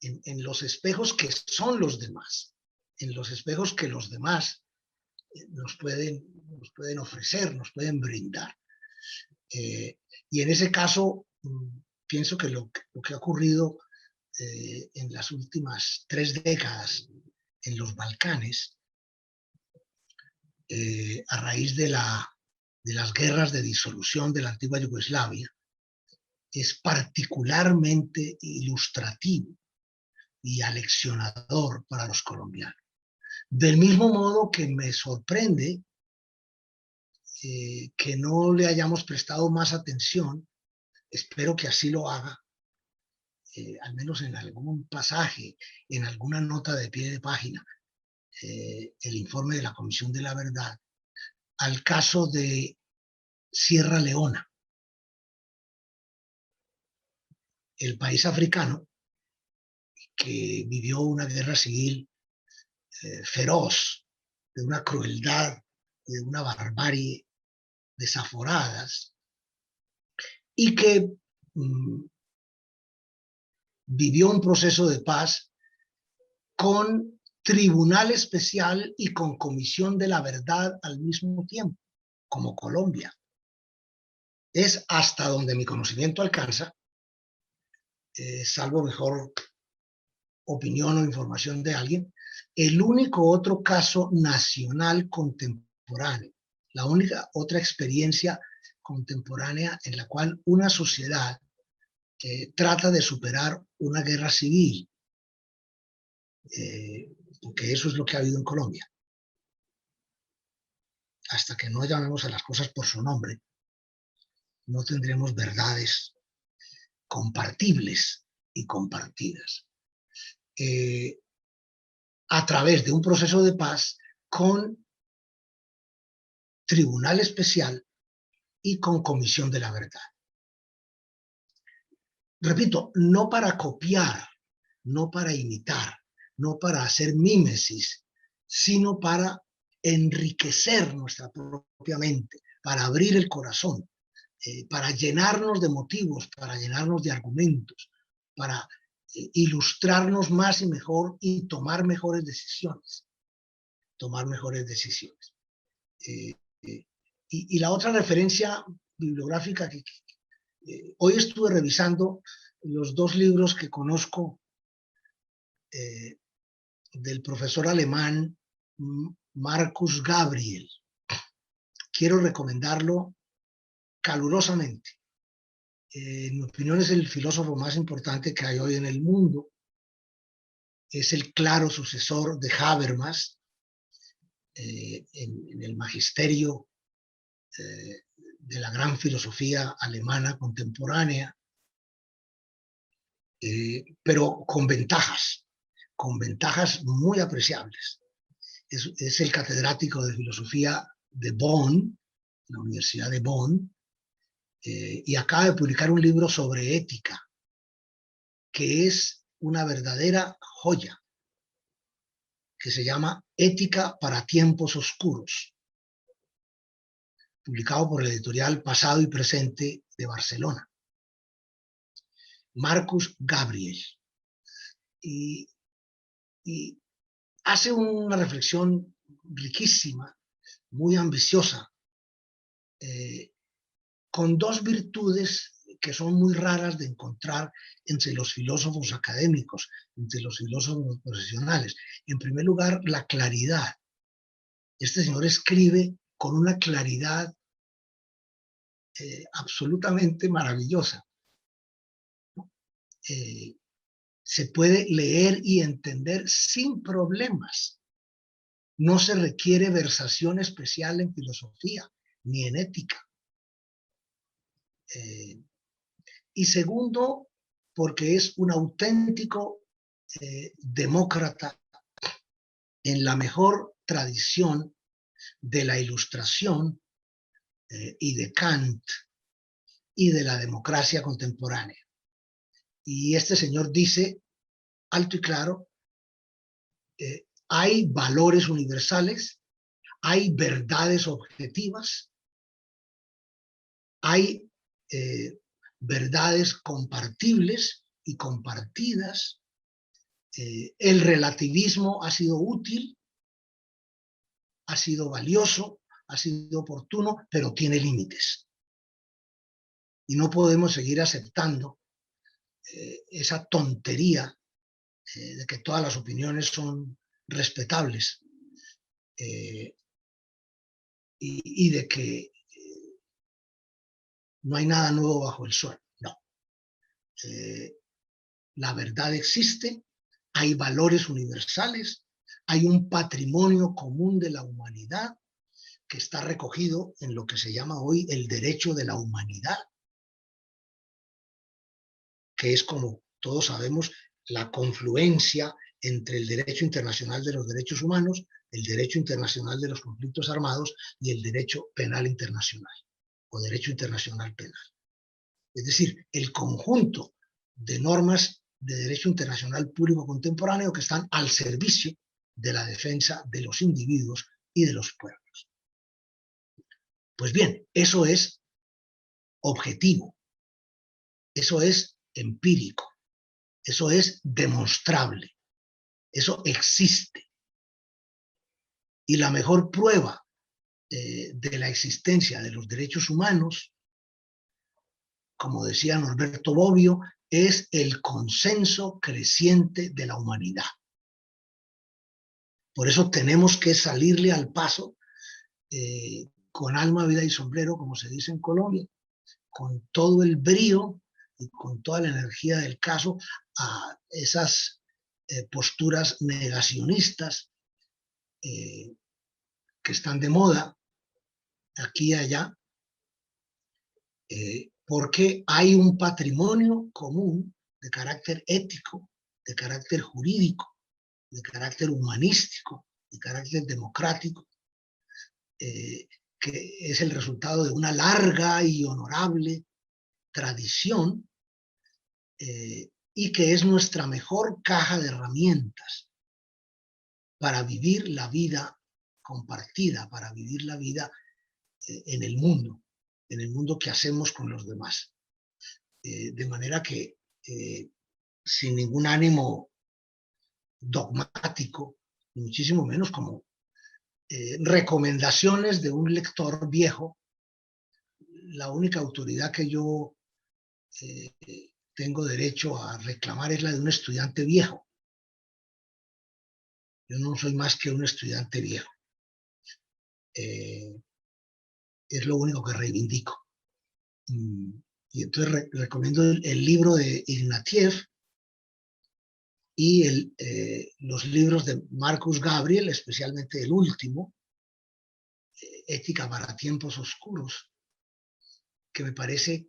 en los espejos que son los demás, en los espejos que los demás nos pueden ofrecer, nos pueden brindar. Y en ese caso, pienso que lo que ha ocurrido en las últimas 3 décadas en los Balcanes, a raíz de las guerras de disolución de la antigua Yugoslavia, es particularmente ilustrativo y aleccionador para los colombianos. Del mismo modo que me sorprende que no le hayamos prestado más atención, espero que así lo haga, al menos en algún pasaje, en alguna nota de pie de página, el informe de la Comisión de la Verdad, al caso de Sierra Leona, el país africano que vivió una guerra civil feroz, de una crueldad, de una barbarie desaforadas, y que vivió un proceso de paz con tribunal especial y con comisión de la verdad al mismo tiempo, como Colombia. Es hasta donde mi conocimiento alcanza, salvo mejor opinión o información de alguien, el único otro caso nacional contemporáneo, la única otra experiencia contemporánea en la cual una sociedad trata de superar una guerra civil, porque eso es lo que ha habido en Colombia. Hasta que no llamemos a las cosas por su nombre, no tendremos verdades compartibles y compartidas. A través de un proceso de paz con tribunal especial y con comisión de la verdad. Repito, no para copiar, no para imitar, no para hacer mímesis, sino para enriquecer nuestra propia mente, para abrir el corazón, para llenarnos de motivos, para llenarnos de argumentos, para ilustrarnos más y mejor y tomar mejores decisiones. Tomar mejores decisiones. Y la otra referencia bibliográfica que hoy estuve revisando los dos libros que conozco del profesor alemán Marcus Gabriel. Quiero recomendarlo calurosamente. En mi opinión es el filósofo más importante que hay hoy en el mundo. Es el claro sucesor de Habermas en el magisterio de la gran filosofía alemana contemporánea, pero con ventajas muy apreciables. Es el catedrático de filosofía de Bonn, la Universidad de Bonn, y acaba de publicar un libro sobre ética, que es una verdadera joya, que se llama Ética para tiempos oscuros, publicado por la editorial Pasado y Presente de Barcelona. Marcus Gabriel. Y hace una reflexión riquísima, muy ambiciosa, con dos virtudes que son muy raras de encontrar entre los filósofos académicos, entre los filósofos profesionales. En primer lugar, la claridad. Este señor escribe con una claridad absolutamente maravillosa. Se puede leer y entender sin problemas. No se requiere versación especial en filosofía ni en ética. Y segundo, porque es un auténtico demócrata en la mejor tradición de la Ilustración y de Kant y de la democracia contemporánea. Y este señor dice, alto y claro, hay valores universales, hay verdades objetivas, hay verdades compartibles y compartidas. El relativismo ha sido útil, ha sido valioso, ha sido oportuno, pero tiene límites. Y no podemos seguir aceptando esa tontería de que todas las opiniones son respetables y de que no hay nada nuevo bajo el sol. No. La verdad existe, hay valores universales, hay un patrimonio común de la humanidad que está recogido en lo que se llama hoy el derecho de la humanidad, que es, como todos sabemos, la confluencia entre el derecho internacional de los derechos humanos, el derecho internacional de los conflictos armados y el derecho penal internacional, o derecho internacional penal. Es decir, el conjunto de normas de derecho internacional público contemporáneo que están al servicio de la defensa de los individuos y de los pueblos. Pues bien, eso es objetivo, eso es empírico, eso es demostrable, eso existe. Y la mejor prueba de la existencia de los derechos humanos, como decía Norberto Bobbio, es el consenso creciente de la humanidad. Por eso tenemos que salirle al paso con alma, vida y sombrero, como se dice en Colombia, con todo el brío y con toda la energía del caso a esas posturas negacionistas que están de moda aquí y allá, porque hay un patrimonio común de carácter ético, de carácter jurídico, de carácter humanístico, de carácter democrático, que es el resultado de una larga y honorable tradición y que es nuestra mejor caja de herramientas para vivir la vida compartida, para vivir la vida en el mundo que hacemos con los demás. De manera que, sin ningún ánimo dogmático, muchísimo menos como recomendaciones de un lector viejo, la única autoridad que yo tengo derecho a reclamar es la de un estudiante viejo. Yo no soy más que un estudiante viejo. Es lo único que reivindico. Y entonces recomiendo el libro de Ignatieff y los libros de Marcus Gabriel, especialmente el último, Ética para tiempos oscuros, que me parece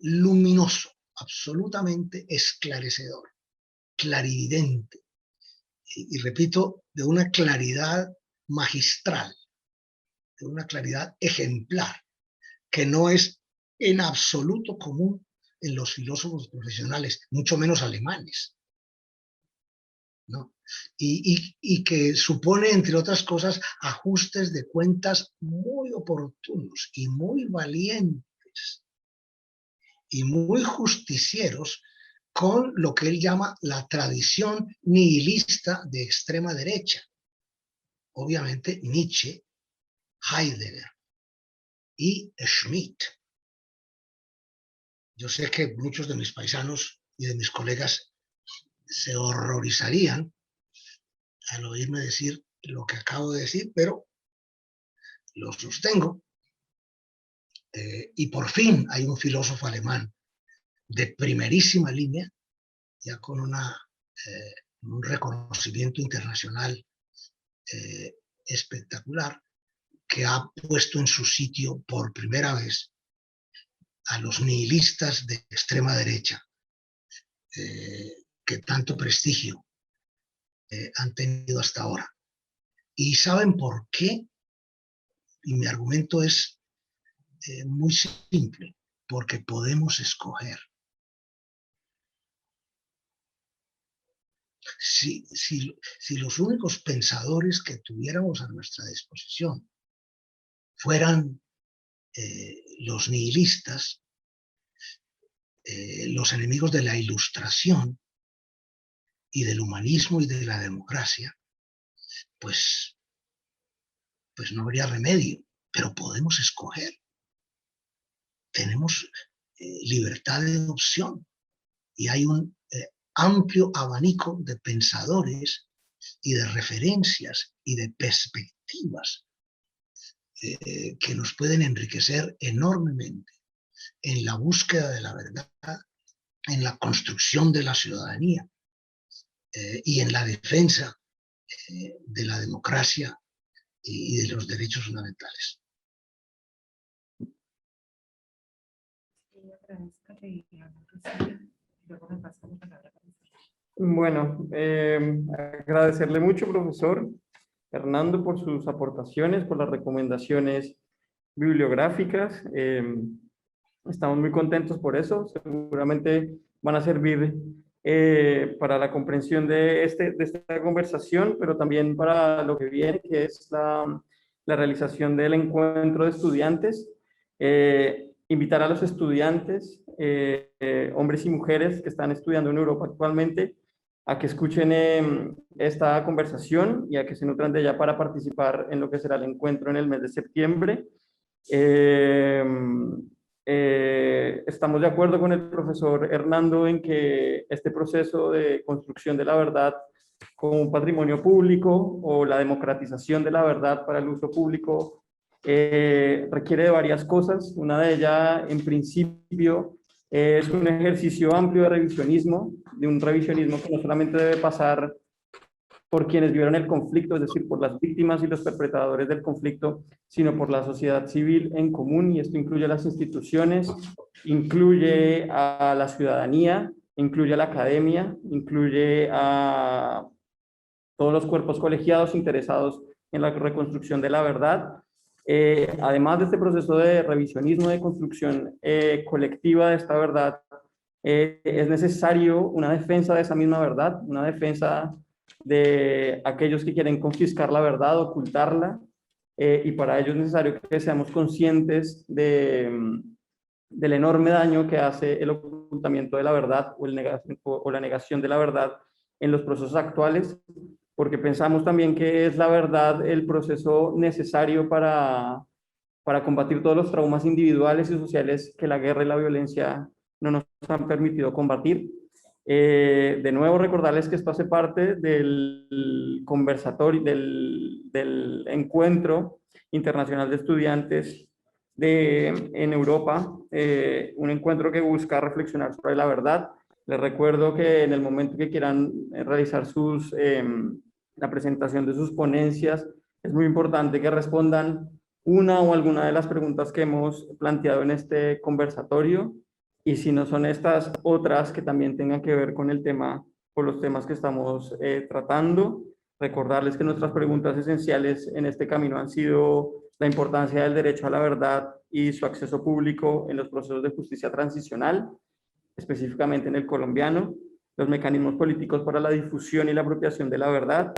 luminoso, absolutamente esclarecedor, clarividente, y repito, de una claridad magistral, de una claridad ejemplar, que no es en absoluto común en los filósofos profesionales, mucho menos alemanes, ¿no? Y que supone, entre otras cosas, ajustes de cuentas muy oportunos y muy valientes y muy justicieros con lo que él llama la tradición nihilista de extrema derecha. Obviamente Nietzsche, Heidegger y Schmitt. Yo sé que muchos de mis paisanos y de mis colegas se horrorizarían al oírme decir lo que acabo de decir, pero lo sostengo. Y por fin hay un filósofo alemán de primerísima línea, ya con un reconocimiento internacional espectacular, que ha puesto en su sitio por primera vez a los nihilistas de extrema derecha, que tanto prestigio han tenido hasta ahora. ¿Y saben por qué? Y mi argumento es muy simple, porque podemos escoger. Si los únicos pensadores que tuviéramos a nuestra disposición fueran los nihilistas, los enemigos de la ilustración y del humanismo y de la democracia, pues no habría remedio, pero podemos escoger. Tenemos libertad de opción y hay un amplio abanico de pensadores y de referencias y de perspectivas que nos pueden enriquecer enormemente en la búsqueda de la verdad, en la construcción de la ciudadanía y en la defensa de la democracia y de los derechos fundamentales. Bueno, agradecerle mucho, profesor Hernando, por sus aportaciones, por las recomendaciones bibliográficas. Estamos muy contentos por eso. Seguramente van a servir para la comprensión de esta conversación, pero también para lo que viene, que es la realización del encuentro de estudiantes. Invitar a los estudiantes, hombres y mujeres que están estudiando en Europa actualmente, a que escuchen esta conversación y a que se nutran de ella para participar en lo que será el encuentro en el mes de septiembre. Estamos de acuerdo con el profesor Hernando en que este proceso de construcción de la verdad como un patrimonio público o la democratización de la verdad para el uso público requiere de varias cosas. Una de ellas, en principio, es un ejercicio amplio de revisionismo, de un revisionismo que no solamente debe pasar por quienes vivieron el conflicto, es decir, por las víctimas y los perpetradores del conflicto, sino por la sociedad civil en común, y esto incluye a las instituciones, incluye a la ciudadanía, incluye a la academia, incluye a todos los cuerpos colegiados interesados en la reconstrucción de la verdad. Además de este proceso de revisionismo, de construcción colectiva de esta verdad, es necesario una defensa de esa misma verdad, una defensa de aquellos que quieren confiscar la verdad, ocultarla, y para ello es necesario que seamos conscientes del enorme daño que hace el ocultamiento de la verdad o la negación de la verdad en los procesos actuales, porque pensamos también que es la verdad el proceso necesario para combatir todos los traumas individuales y sociales que la guerra y la violencia no nos han permitido combatir. De nuevo, recordarles que esto hace parte del conversatorio, del encuentro internacional de estudiantes en Europa, un encuentro que busca reflexionar sobre la verdad. Les recuerdo que en el momento que quieran realizar la presentación de sus ponencias, es muy importante que respondan una o alguna de las preguntas que hemos planteado en este conversatorio, y si no son estas, otras que también tengan que ver con el tema, con los temas que estamos tratando. Recordarles que nuestras preguntas esenciales en este camino han sido la importancia del derecho a la verdad y su acceso público en los procesos de justicia transicional, específicamente en el colombiano, los mecanismos políticos para la difusión y la apropiación de la verdad,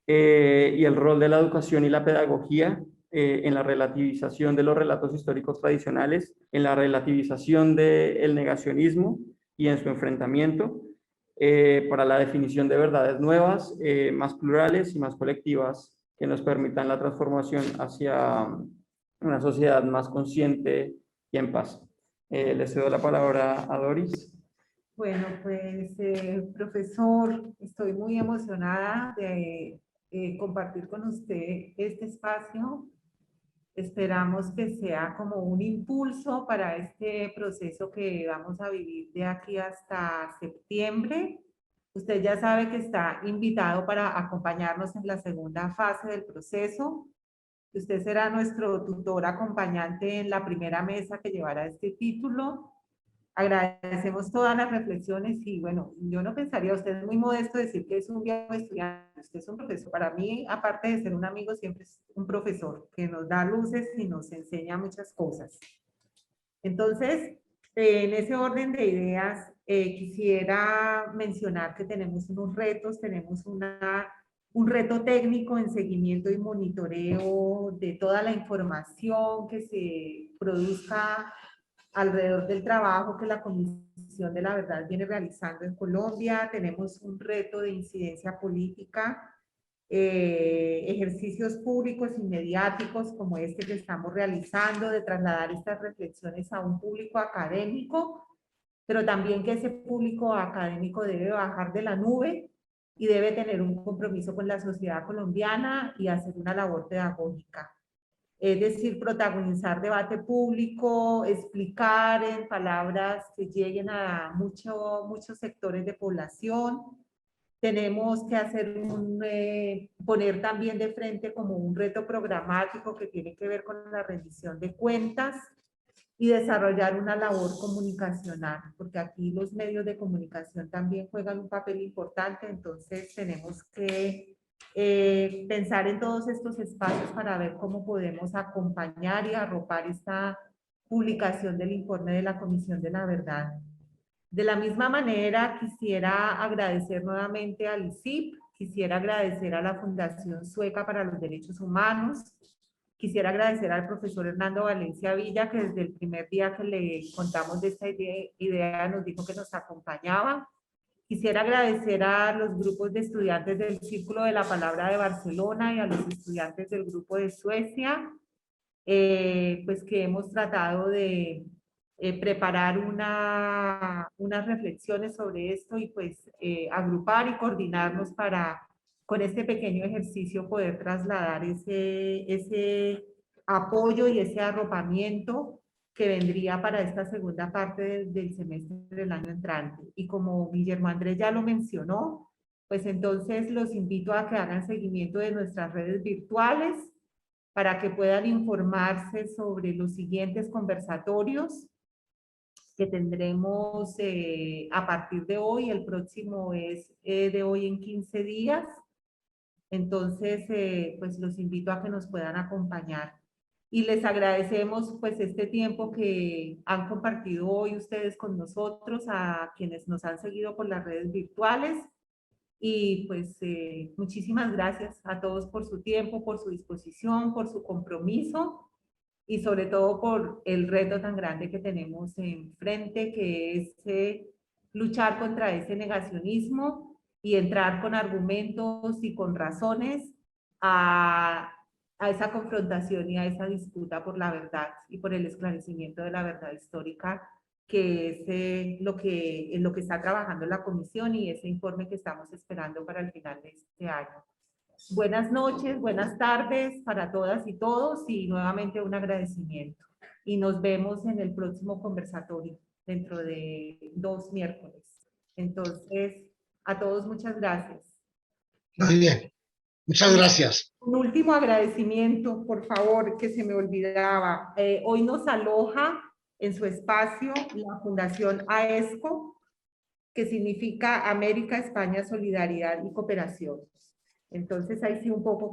y el rol de la educación y la pedagogía en la relativización de los relatos históricos tradicionales, en la relativización del negacionismo y en su enfrentamiento, para la definición de verdades nuevas, más plurales y más colectivas, que nos permitan la transformación hacia una sociedad más consciente y en paz. Le cedo la palabra a Doris. Bueno, pues profesor, estoy muy emocionada de compartir con usted este espacio. Esperamos que sea como un impulso para este proceso que vamos a vivir de aquí hasta septiembre. Usted ya sabe que está invitado para acompañarnos en la segunda fase del proceso. Usted será nuestro tutor acompañante en la primera mesa que llevará este título. Agradecemos todas las reflexiones y bueno, yo no pensaría, usted es muy modesto decir que es un viejo estudiante, usted es un profesor. Para mí, aparte de ser un amigo, siempre es un profesor que nos da luces y nos enseña muchas cosas. Entonces, en ese orden de ideas, quisiera mencionar que tenemos unos retos, tenemos un reto técnico en seguimiento y monitoreo de toda la información que se produzca alrededor del trabajo que la Comisión de la Verdad viene realizando en Colombia. Tenemos un reto de incidencia política, ejercicios públicos y mediáticos como este que estamos realizando, de trasladar estas reflexiones a un público académico, pero también que ese público académico debe bajar de la nube y debe tener un compromiso con la sociedad colombiana y hacer una labor pedagógica. Es decir, protagonizar debate público, explicar en palabras que lleguen a muchos sectores de población. Tenemos que hacer poner también de frente como un reto programático que tiene que ver con la rendición de cuentas y desarrollar una labor comunicacional, porque aquí los medios de comunicación también juegan un papel importante, entonces tenemos que pensar en todos estos espacios para ver cómo podemos acompañar y arropar esta publicación del informe de la Comisión de la Verdad. De la misma manera, quisiera agradecer nuevamente al ICIP, quisiera agradecer a la Fundación Sueca para los Derechos Humanos, quisiera agradecer al profesor Hernando Valencia Villa, que desde el primer día que le contamos de esta idea nos dijo que nos acompañaba. Quisiera agradecer a los grupos de estudiantes del Círculo de la Palabra de Barcelona y a los estudiantes del grupo de Suecia, pues que hemos tratado de preparar unas reflexiones sobre esto y pues agrupar y coordinarnos para con este pequeño ejercicio poder trasladar ese apoyo y ese arropamiento que vendría para esta segunda parte del semestre del año entrante. Y como Guillermo Andrés ya lo mencionó, pues entonces los invito a que hagan seguimiento de nuestras redes virtuales para que puedan informarse sobre los siguientes conversatorios que tendremos a partir de hoy. El próximo es de hoy en 15 días. Entonces, pues los invito a que nos puedan acompañar. Y les agradecemos pues este tiempo que han compartido hoy ustedes con nosotros, a quienes nos han seguido por las redes virtuales. Y pues muchísimas gracias a todos por su tiempo, por su disposición, por su compromiso y sobre todo por el reto tan grande que tenemos enfrente, que es luchar contra ese negacionismo y entrar con argumentos y con razones a esa confrontación y a esa disputa por la verdad y por el esclarecimiento de la verdad histórica, que es en lo que está trabajando la comisión y ese informe que estamos esperando para el final de este año. Buenas noches, buenas tardes para todas y todos y nuevamente un agradecimiento. Y nos vemos en el próximo conversatorio dentro de 2 miércoles. Entonces, a todos muchas gracias. Muy bien. Muchas gracias. Un último agradecimiento, por favor, que se me olvidaba. Hoy nos aloja en su espacio la Fundación AESCO, que significa América, España, Solidaridad y Cooperación. Entonces, ahí sí un poco